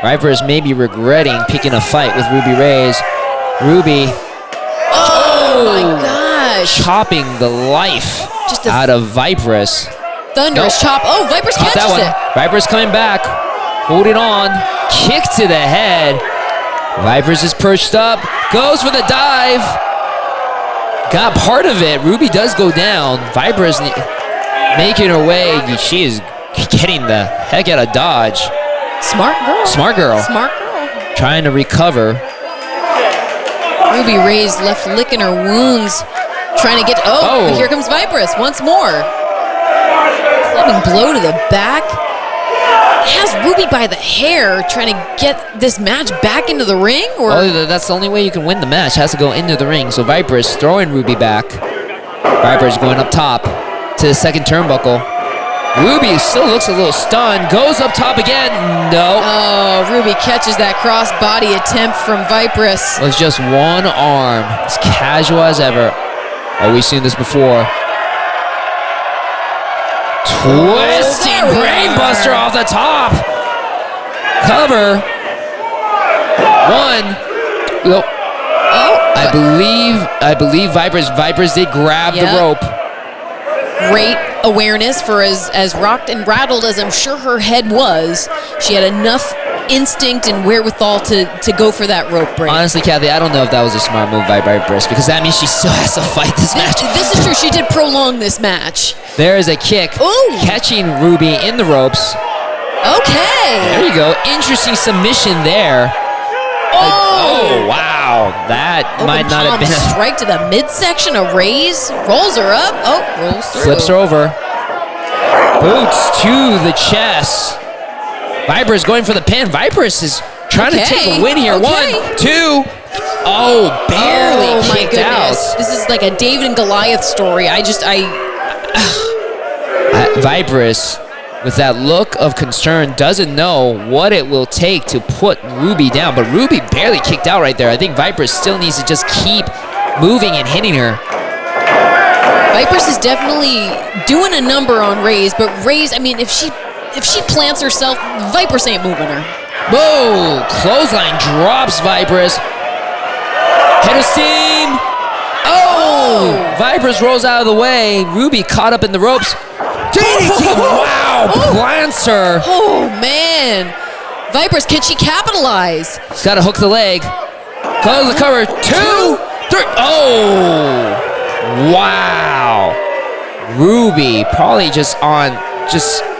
Vipers may be regretting picking a fight with Ruby Reyes. Ruby... Oh, my gosh. Chopping the life out of Vipers. Thunderous chop. Oh, Vipers Caught catches that one. it. Vipers coming back. Holding on. Kick to the head. Vipers is perched up. Goes for the dive. Got part of it. Ruby does go down. Vipers making her way. She is getting the heck out of dodge. Smart girl. Smart girl. Smart girl. Trying to recover. Ruby Reyes left licking her wounds. Trying to get... Oh, here comes Vipers once more. Clubbing blow to the back. Has Ruby by the hair, trying to get this match back into the ring? Or that's the only way you can win the match. Has to go into the ring. So Vipers throwing Ruby back. Vipers going up top to the second turnbuckle. Ruby still looks a little stunned. Goes up top again. No. Oh, Ruby catches that cross-body attempt from Vipers. With just one arm. As casual as ever. Oh, we've seen this before. Twisting brainbuster off the top. Cover. One. Oh. I believe Vipers did grab the rope. Great awareness for as rocked and rattled as I'm sure her head was. She had enough instinct and wherewithal to go for that rope break. Honestly, Kathy, I don't know if that was a smart move by Vipers, because that means she still has to fight this match. This is true. She did prolong this match. There is a kick. Ooh. Catching Ruby in the ropes. Okay. There you go. Interesting submission there. Oh, wow. That might not have been a strike to the midsection, a raise, rolls her up. Oh, rolls through. Flips her over. Boots to the chest. Vipers going for the pin. Vipers is trying to take a win here. Okay. 1, 2. Oh, barely kicked out. This is like a David and Goliath story. Vipers, with that look of concern, doesn't know what it will take to put Ruby down. But Ruby barely kicked out right there. I think Vipers still needs to just keep moving and hitting her. Vipers is definitely doing a number on Reyes, but Reyes, I mean, if she plants herself, Vipers ain't moving her. Whoa! Clothesline drops Vipers. Head of steam. Oh! Vipers rolls out of the way. Ruby caught up in the ropes. DDT! Wow! Plants her. Oh, man. Vipers, can she capitalize? She's got to hook the leg. Close the cover. 2, 3. Oh! Wow! Ruby probably just on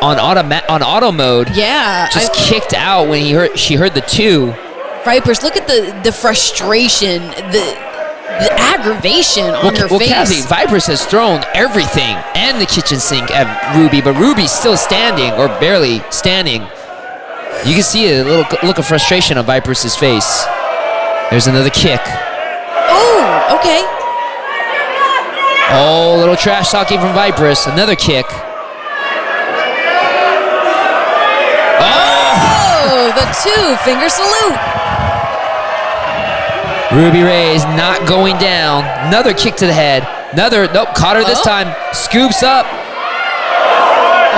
auto mode. Yeah. Just kicked out when she heard the 2. Vipers, look at the frustration, the aggravation on her face. Kathy, Vipers has thrown everything and the kitchen sink at Ruby, but Ruby's still standing, or barely standing. You can see a little look of frustration on Vipers' face. There's another kick. Oh, okay. Oh, little trash talking from Vipers. Another kick. Oh, the 2-finger salute. Ruby Ray's not going down. Another kick to the head. Nope, caught her this time. Scoops up.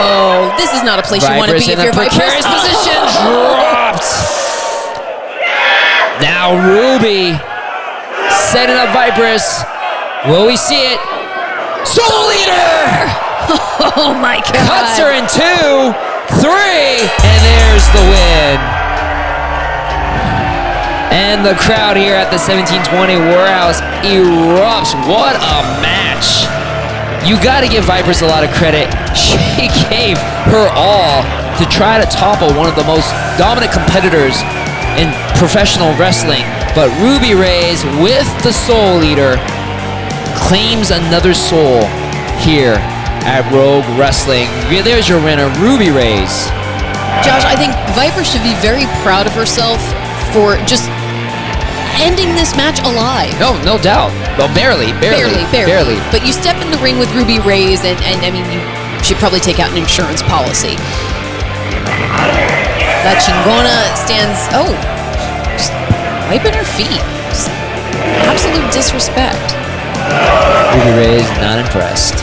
Oh, this is not a place you want to be if you're Vipers. Position. Dropped. Now Ruby setting up Vipers. Will we see it? Soul Eater! Oh my God. Cuts her in 2, 3, and there's the win. And the crowd here at the 1720 Warehouse erupts. What a match. You got to give Vipers a lot of credit. She gave her all to try to topple one of the most dominant competitors in professional wrestling. But Ruby Reyes, with the Soul Eater, claims another soul here at Rogue Wrestling. There's your winner, Ruby Reyes. Josh, I think Viper should be very proud of herself for just ending this match alive. No doubt. Well, barely. But you step in the ring with Ruby Reyes, and I mean, you should probably take out an insurance policy. La Chingona stands, just wiping her feet. Just absolute disrespect. Ruby Reyes not impressed.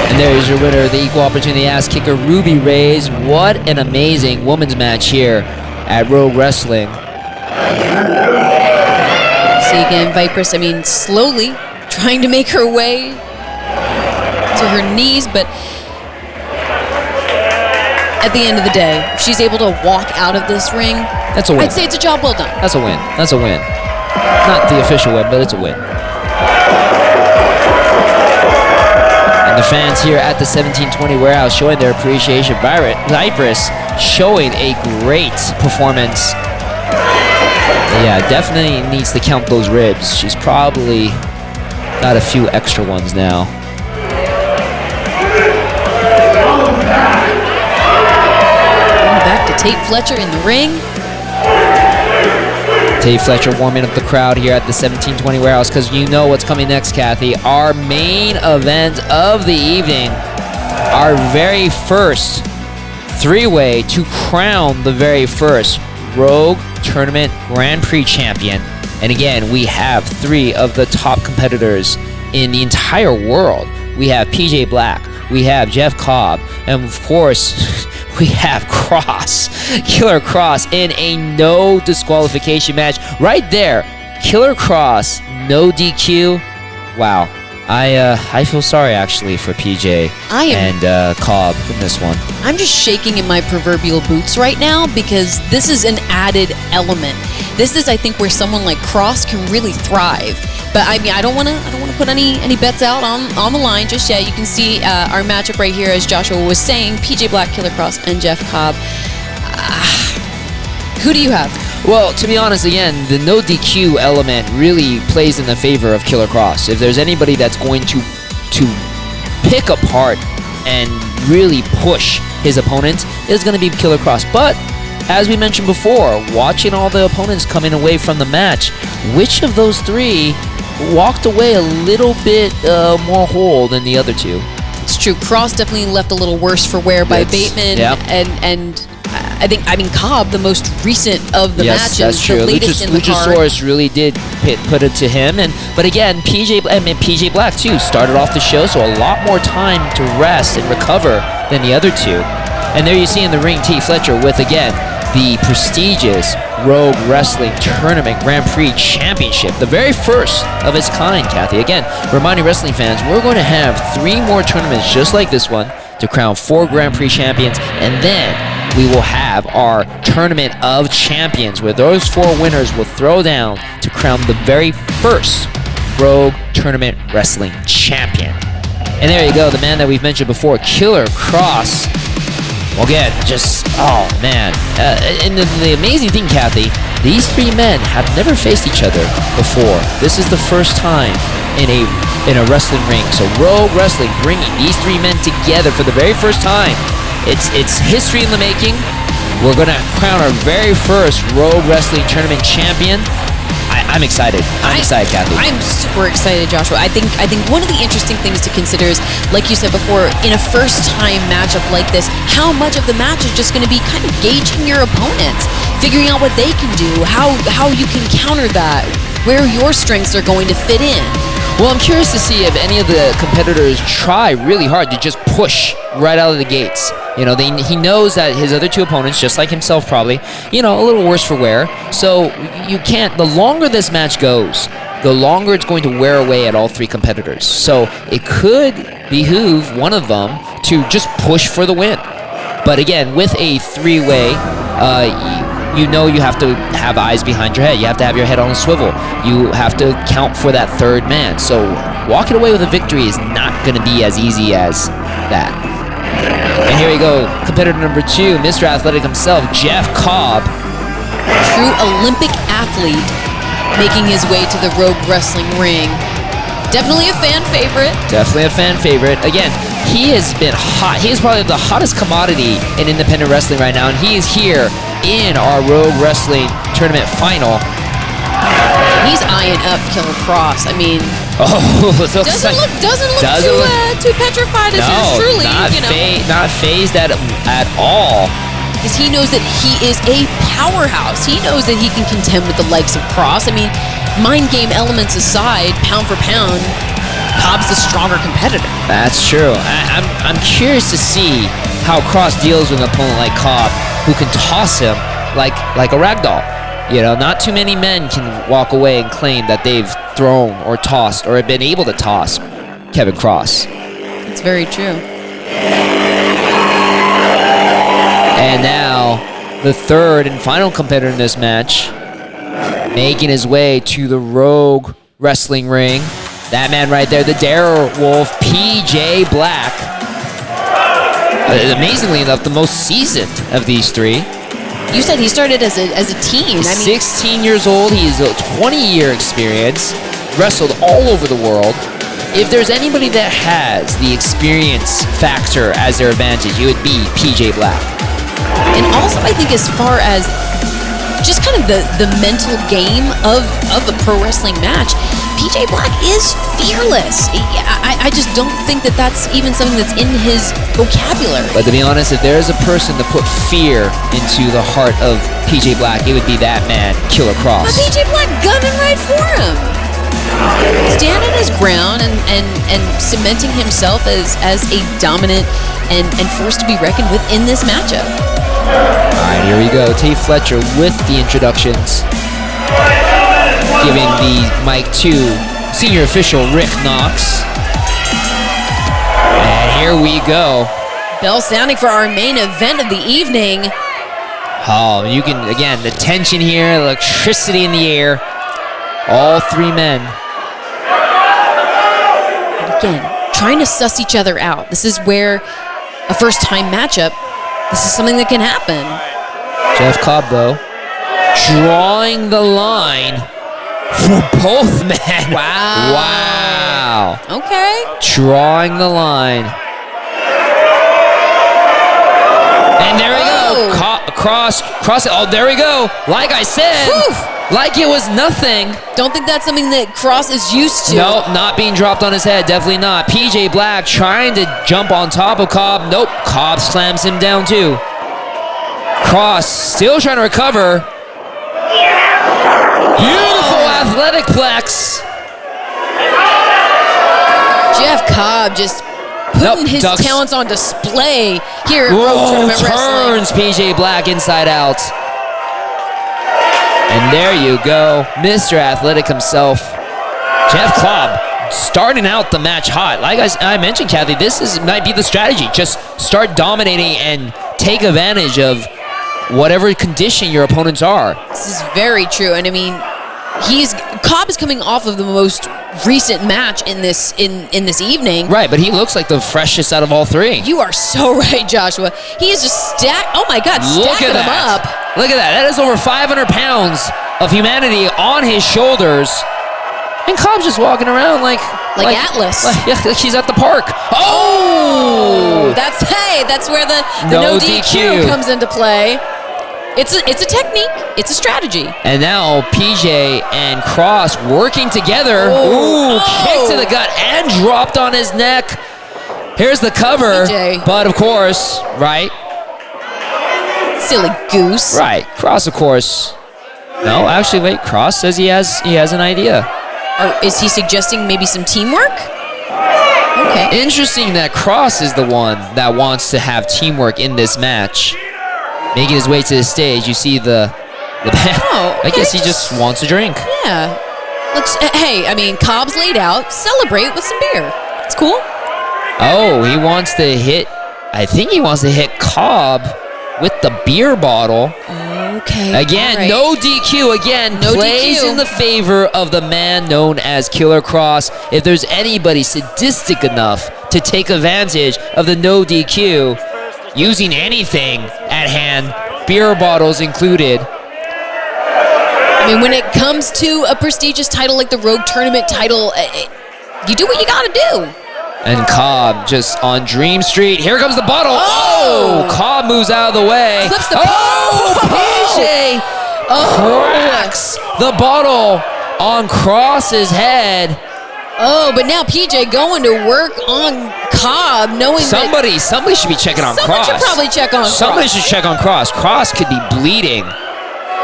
And there's your winner, the equal opportunity ass kicker, Ruby Reyes. What an amazing women's match here at Rogue Wrestling. See again, Vipers, I mean, slowly trying to make her way to her knees, but at the end of the day, if she's able to walk out of this ring, that's a win. I'd say it's a job well done. That's a win. That's a win. Not the official win, but it's a win. And the fans here at the 1720 Warehouse showing their appreciation. Vipers showing a great performance. Yeah, definitely needs to count those ribs. She's probably got a few extra ones now. Back to Tate Fletcher in the ring. Tate Fletcher warming up the crowd here at the 1720 Warehouse, because you know what's coming next, Kathy. Our main event of the evening. Our very first three-way to crown the very first Rogue Tournament Grand Prix champion. And again, we have 3 of the top competitors in the entire world. We have PJ Black, we have Jeff Cobb, and of course, we have Killer Kross in a no disqualification match. Right there, Killer Kross, no DQ. Wow. I feel sorry actually for PJ and Cobb in this one. I'm just shaking in my proverbial boots right now because this is an added element. This is, I think, where someone like Kross can really thrive. But I mean, I don't want to put any bets out on the line just yet. You can see our matchup right here, as Joshua was saying: PJ Black, Killer Kross, and Jeff Cobb. Who do you have? Well, to be honest, again, the no DQ element really plays in the favor of Killer Kross. If there's anybody that's going to pick apart and really push his opponents, it's going to be Killer Kross. But as we mentioned before, watching all the opponents coming away from the match, which of those 3 walked away a little bit more whole than the other 2? It's true. Kross definitely left a little worse for wear by Bateman, and I mean Cobb, the most recent of the matches, that's true. The latest in the card. Luchasaurus really did put it to him, but again, PJ Black too started off the show, so a lot more time to rest and recover than the other 2. And there you see in the ring Tate Fletcher with, again, the prestigious Rogue Wrestling Tournament Grand Prix Championship, the very first of its kind, Kathy. Again, reminding wrestling fans, we're going to have 3 more tournaments just like this one to crown 4 Grand Prix champions, and then we will have our Tournament of Champions, where those 4 winners will throw down to crown the very first Rogue Tournament Wrestling Champion. And there you go, the man that we've mentioned before, Killer Kross. Well, again, just, oh man. And the amazing thing, Kathy, these three men have never faced each other before. This is the first time in a wrestling ring. So Rogue Wrestling bringing these three men together for the very first time. It's history in the making. We're going to crown our very first Rogue Wrestling Tournament champion. I'm excited. I'm excited, Kathy. I'm super excited, Joshua. I think one of the interesting things to consider is, like you said before, in a first-time matchup like this, how much of the match is just going to be kind of gauging your opponents, figuring out what they can do, how you can counter that, where your strengths are going to fit in. Well, I'm curious to see if any of the competitors try really hard to just push right out of the gates. You know, he knows that his other two opponents, just like himself probably, you know, a little worse for wear. So you can't, the longer this match goes, the longer it's going to wear away at all three competitors. So it could behoove one of them to just push for the win. But again, with a three-way, you know you have to have eyes behind your head. You have to have your head on a swivel. You have to count for that third man. So walking away with a victory is not going to be as easy as that. And here we go, competitor number 2, Mr. Athletic himself, Jeff Cobb. True Olympic athlete making his way to the Rogue Wrestling ring. Definitely a fan favorite. Definitely a fan favorite. Again, he has been hot. He is probably the hottest commodity in independent wrestling right now, and he is here in our Rogue Wrestling Tournament final. He's eyeing up Killer Kross. I mean, doesn't look too petrified as yours truly. Not phased at all. Because he knows that he is a powerhouse. He knows that he can contend with the likes of Kross. I mean, mind game elements aside, pound for pound, Cobb's the stronger competitor. That's true. I'm curious to see how Kross deals with an opponent like Cobb, who can toss him like a ragdoll. You know, not too many men can walk away and claim that they've thrown or tossed or have been able to toss Kevin Kross. It's very true. And now, the third and final competitor in this match, making his way to the Rogue Wrestling ring. That man right there, the Dare Wolf, PJ Black. Amazingly enough, the most seasoned of these three. You said he started as a teen. He's 16 years old. He's a 20-year experience, wrestled all over the world. If there's anybody that has the experience factor as their advantage, it would be PJ Black. And also, I think as far as just kind of the mental game of a pro wrestling match, PJ Black is fearless. I just don't think that that's even something that's in his vocabulary. But to be honest, if there is a person to put fear into the heart of PJ Black, it would be that man, Killer Kross. But PJ Black gunning right for him. Standing his ground and cementing himself as a dominant and force to be reckoned with in this matchup. All right, here we go. Tate Fletcher with the introductions. Giving the mic to senior official Rick Knox. And here we go. Bell sounding for our main event of the evening. Oh, you can, again, the tension here, electricity in the air. All three men. And again, trying to suss each other out. This is where a first-time matchup, this is something that can happen. Jeff Cobb, though, drawing the line for both men. Wow. Wow. Okay. Drawing the line. And there we go. Cross. Oh, there we go. Like I said, like it was nothing. Don't think that's something that Kross is used to. Nope, not being dropped on his head. Definitely not. PJ Black trying to jump on top of Cobb. Nope. Cobb slams him down too. Kross still trying to recover. Beautiful athletic plex. Jeff Cobb just putting his talents on display here at Rogue Tournament Wrestling. Turns PJ Black inside out. And there you go, Mr. Athletic himself, Jeff Cobb, starting out the match hot. Like I mentioned, Kathy, might be the strategy. Just start dominating and take advantage of whatever condition your opponents are. This is very true. And I mean, Cobb is coming off of the most recent match in this evening. Right, but he looks like the freshest out of all three. You are so right, Joshua. He is just oh my God, stacking them up. Look at that. That is over 500 pounds of humanity on his shoulders. And Cobb's just walking around like Atlas. Like he's at the park. Oh! That's where the no DQ comes into play. It's a technique. It's a strategy. And now PJ and Cross working together. Kick to the gut and dropped on his neck. Here's the cover. PJ. But of course, right? Silly goose. Right. Cross, of course. No, actually, wait. Cross says he has an idea. Or is he suggesting maybe some teamwork? Okay. Interesting that Cross is the one that wants to have teamwork in this match. Making his way to the stage, you see the I guess he just wants a drink. Yeah. Hey, I mean, Cobb's laid out. Celebrate with some beer. It's cool. Oh, he wants to hit. I think he wants to hit Cobb with the beer bottle. Okay. Again, right. no DQ. Again, no plays DQ. in the favor of the man known as Killer Cross. If there's anybody sadistic enough to take advantage of the no DQ, using anything at hand, beer bottles included. I mean, when it comes to a prestigious title like the Rogue Tournament title, you do what you gotta do. And Cobb just on Dream Street. Here comes the bottle. Oh! Cobb moves out of the way. Flips the PJ cracks the bottle on Cross's head. Oh, but now PJ going to work on Cobb, knowing somebody should be checking on Cross. Someone should probably check on Somebody Cross. should check on Cross. Cross could be bleeding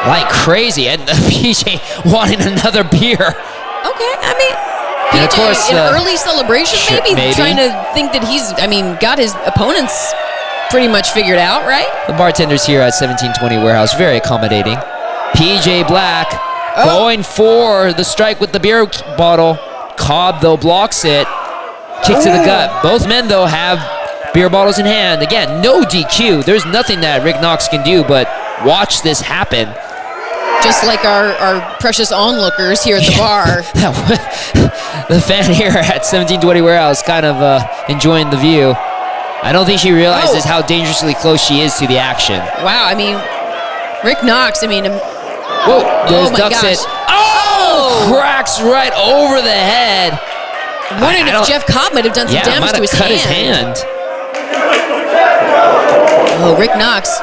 like crazy, and PJ wanting another beer. Okay, I mean, and of PJ, course, an early celebration, maybe trying to think that he's, got his opponents pretty much figured out, right? The bartenders here at 1720 Warehouse, very accommodating. PJ Black going for the strike with the beer bottle. Cobb, though, blocks it. Kick to the gut. Both men, though, have beer bottles in hand. Again, no DQ. There's nothing that Rick Knox can do but watch this happen. Just like our precious onlookers here at the bar. The fan here at 1720 Warehouse kind of enjoying the view. I don't think she realizes how dangerously close she is to the action. Wow, I mean, Rick Knox, whoa, there's ducks it. Cracks right over the head. I'm wondering if Jeff Cobb might have done some damage to his cut his hand. Oh, Rick Knox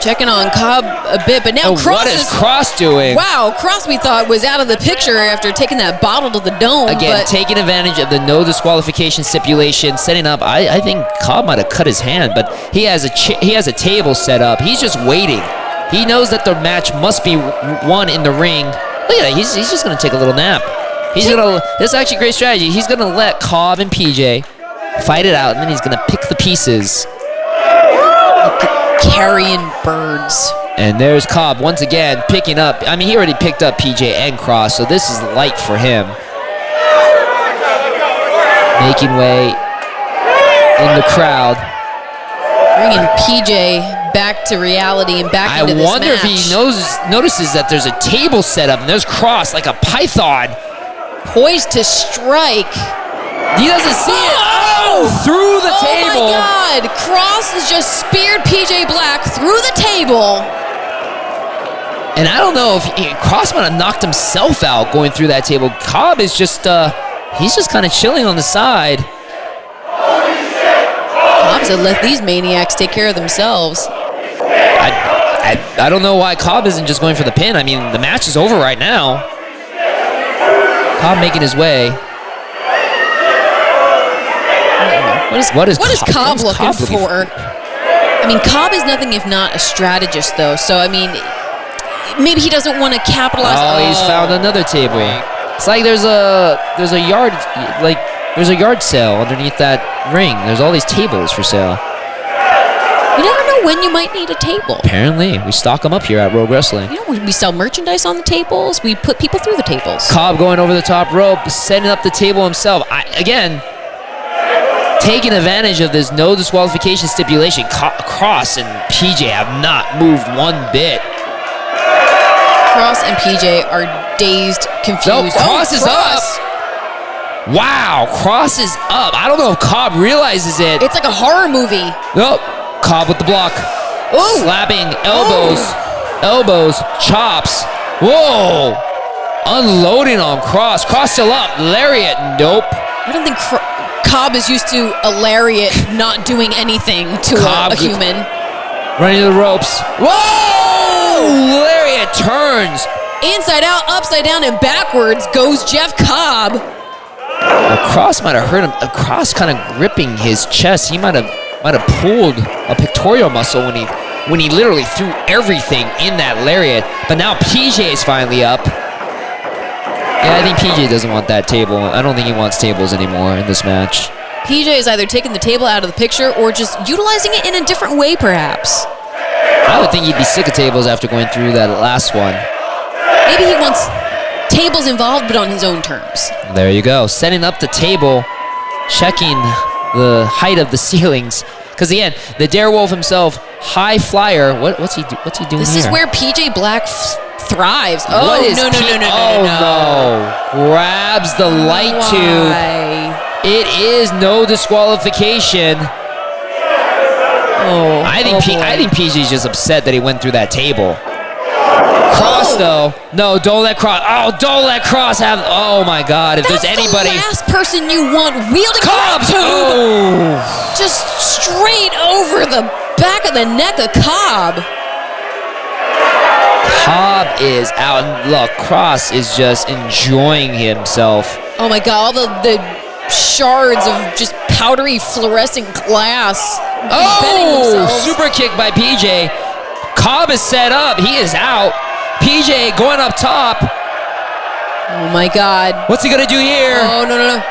checking on Cobb a bit, but now Cross what is Cross doing? Wow, Cross we thought was out of the picture after taking that bottle to the dome. Again, taking advantage of the no disqualification stipulation, setting up. I think Cobb might have cut his hand, but he has a table set up. He's just waiting. He knows that the match must be won in the ring. Look at that. He's just going to take a little nap. That's actually a great strategy. He's going to let Cobb and PJ fight it out, and then he's going to pick the pieces. Carrying birds. And there's Cobb once again picking up. He already picked up PJ and Cross, so this is light for him. Making way in the crowd. Bringing PJ back to reality and back into this match. I wonder if he notices that there's a table set up and there's Cross like a python. Poised to strike. He doesn't see it. Oh! Through the table. Oh my God! Cross has just speared PJ Black through the table. And I don't know if Cross might have knocked himself out going through that table. Cobb is just, he's just kind of chilling on the side. Cobb said let these maniacs take care of themselves. I don't know why Cobb isn't just going for the pin. The match is over right now. Cobb making his way. What is Cobb looking for? Cobb is nothing if not a strategist, though. So, maybe he doesn't want to capitalize. Oh, he's found another table. It's like there's a yard sale underneath that ring. There's all these tables for sale. You never know when you might need a table. Apparently, we stock them up here at Rogue Wrestling. We sell merchandise on the tables. We put people through the tables. Cobb going over the top rope, setting up the table himself. Taking advantage of this no disqualification stipulation. Cross and PJ have not moved one bit. Cross and PJ are dazed, confused. Nope, Cross is up. Wow, Cross is up. I don't know if Cobb realizes it. It's like a horror movie. Nope. Cobb with the block. Ooh. Slapping elbows. Elbows. Chops. Whoa. Unloading on Cross. Cross still up. Lariat. Nope. I don't think Cobb is used to a lariat not doing anything to a human. Running to the ropes. Whoa! Lariat turns. Inside out, upside down, and backwards goes Jeff Cobb. Well, Cross might have hurt him. Cross kind of gripping his chest. He might have pulled a pectoral muscle when he literally threw everything in that lariat. But now PJ is finally up. Yeah, I think PJ doesn't want that table. I don't think he wants tables anymore in this match. PJ is either taking the table out of the picture or just utilizing it in a different way, perhaps. I would think he'd be sick of tables after going through that last one. Maybe he wants tables involved, but on his own terms. There you go. Setting up the table, checking the height of the ceilings. Because again, the Darewolf himself, high flyer. What's he doing here? This is where PJ Black thrives. Oh, no. Grabs the light tube. It is no disqualification. Oh, I think PJ's just upset that he went through that table. Cross though. No, don't let Cross. Oh, don't let Cross have. Oh my God! If there's anybody, the last person you want wielding Cobb the tube, just straight over the back of the neck of Cobb. Cobb is out. And look, Cross is just enjoying himself. Oh my God! All the shards of just powdery fluorescent glass. Oh, super kick by PJ. Cobb is set up. He is out. PJ going up top. Oh my God. What's he gonna do here? Oh, no.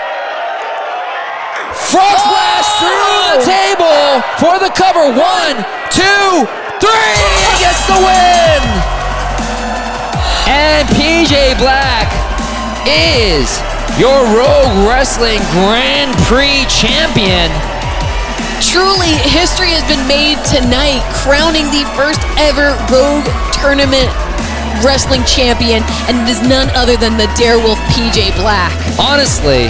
Frog splash through the table for the cover. 1, 2, 3. He gets the win. And PJ Black is your Rogue Wrestling Grand Prix champion. Truly, history has been made tonight, crowning the first ever Rogue Tournament Wrestling champion, and it is none other than the Darewolf PJ Black. Honestly,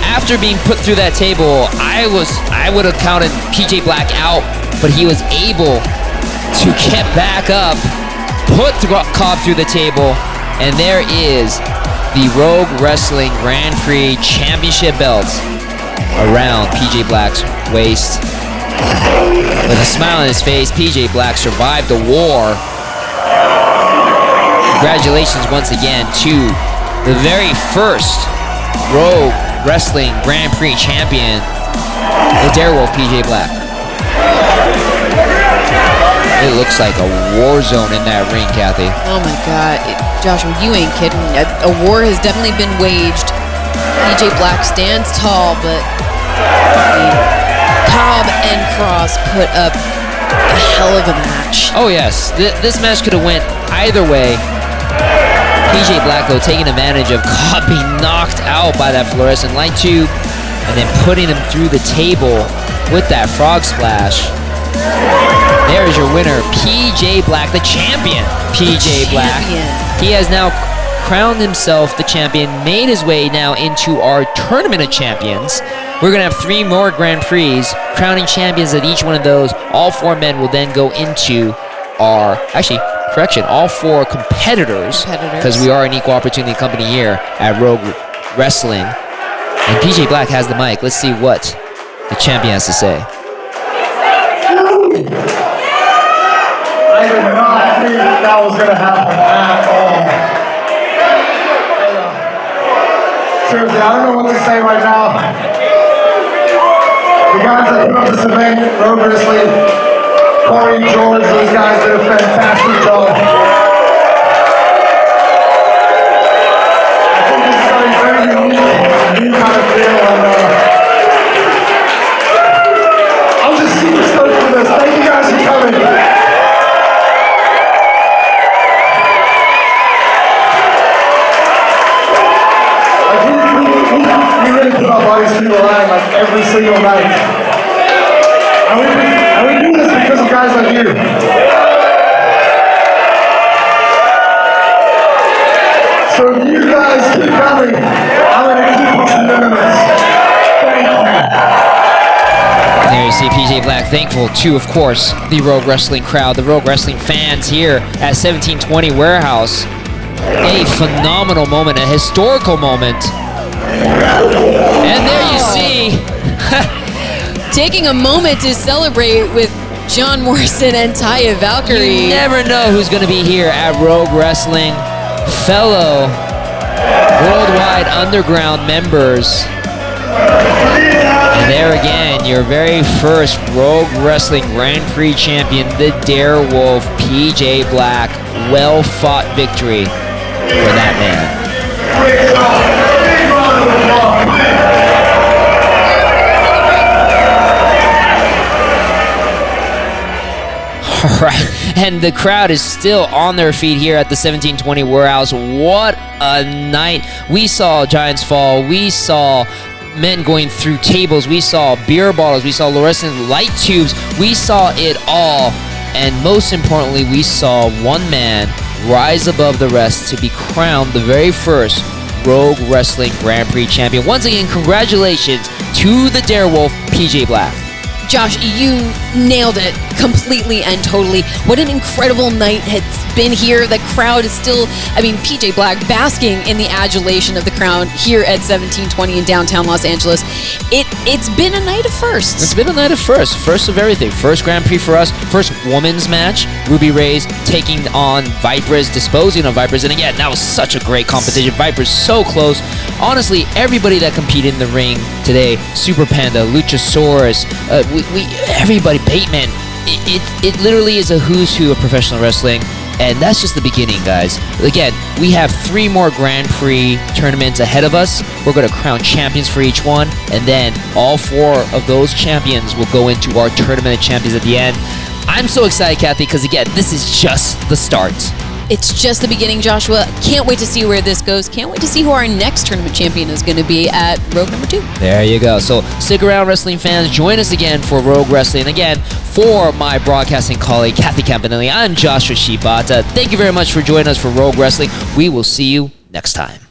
after being put through that table, I would have counted PJ Black out, but he was able to get back up, put Cobb through the table, and there is the Rogue Wrestling Grand Prix Championship belt around PJ Black's waist. With a smile on his face, PJ Black survived the war. Congratulations once again to the very first Rogue Wrestling Grand Prix champion, the Darewolf PJ Black. It looks like a war zone in that ring, Kathy. Oh my God, Joshua, you ain't kidding. A war has definitely been waged. PJ Black stands tall, but Cobb and Cross put up a hell of a match. Oh yes, this match could have went either way. PJ Black though taking advantage of Cobb being knocked out by that fluorescent light tube and then putting him through the table with that frog splash. There is your winner, PJ Black, the champion. PJ Black. He has now crowned himself the champion, made his way now into our Tournament of Champions. We're going to have 3 more Grand Prix, crowning champions at each one of those. All 4 men will then go into our, all 4 competitors, because we are an equal opportunity company here at Rogue Wrestling. And PJ Black has the mic. Let's see what the champion has to say. I did not think that was going to happen at all. Seriously, I don't know what to say right now. The guys that put up this event, Rogue Wrestling, Corey, George, those guys did a fantastic job. I think this is going to be very unique, new kind of feel, and I'm just super stoked for this. Thank you guys for coming. We really put our bodies through the line like every single night. And we do this because of guys like you. So if you guys keep coming, I'm going to keep it anonymous. Thank you. There you see PJ Black thankful to, of course, the Rogue Wrestling crowd, the Rogue Wrestling fans here at 1720 Warehouse. A phenomenal moment, a historical moment. And there you see. Taking a moment to celebrate with John Morrison and Taya Valkyrie. You never know who's going to be here at Rogue Wrestling. Fellow Worldwide Underground members. And there again, your very first Rogue Wrestling Grand Prix champion, the Darewolf, PJ Black. Well-fought victory for that man. All right, and the crowd is still on their feet here at the 1720 Warehouse. What a night. We saw Giants fall. We saw men going through tables. We saw beer bottles. We saw fluorescent light tubes. We saw it all. And most importantly, we saw one man rise above the rest to be crowned the very first Rogue Wrestling Grand Prix champion. Once again, congratulations to the Darewolf, PJ Black. Josh, you nailed it completely and totally. What an incredible night it's been here. The crowd is still, PJ Black basking in the adulation of the crowd here at 1720 in downtown Los Angeles. It's been a night of firsts. It's been a night of firsts. First of everything. First Grand Prix for us. First women's match. Ruby Rays taking on Vipers, disposing of Vipers. And again, that was such a great competition. Vipers so close. Honestly, everybody that competed in the ring today, Super Penta, Luchasaurus, everybody, Bateman, it literally is a who's who of professional wrestling, and that's just the beginning, guys. Again, we have 3 more Grand Prix tournaments ahead of us. We're going to crown champions for each one, and then all 4 of those champions will go into our tournament of champions at the end. I'm so excited, Kathy, because again, this is just the start. It's just the beginning, Joshua. Can't wait to see where this goes. Can't wait to see who our next tournament champion is going to be at Rogue number 2. There you go. So stick around, wrestling fans. Join us again for Rogue Wrestling. Again, for my broadcasting colleague, Kathy Campanelli, I'm Joshua Shibata. Thank you very much for joining us for Rogue Wrestling. We will see you next time.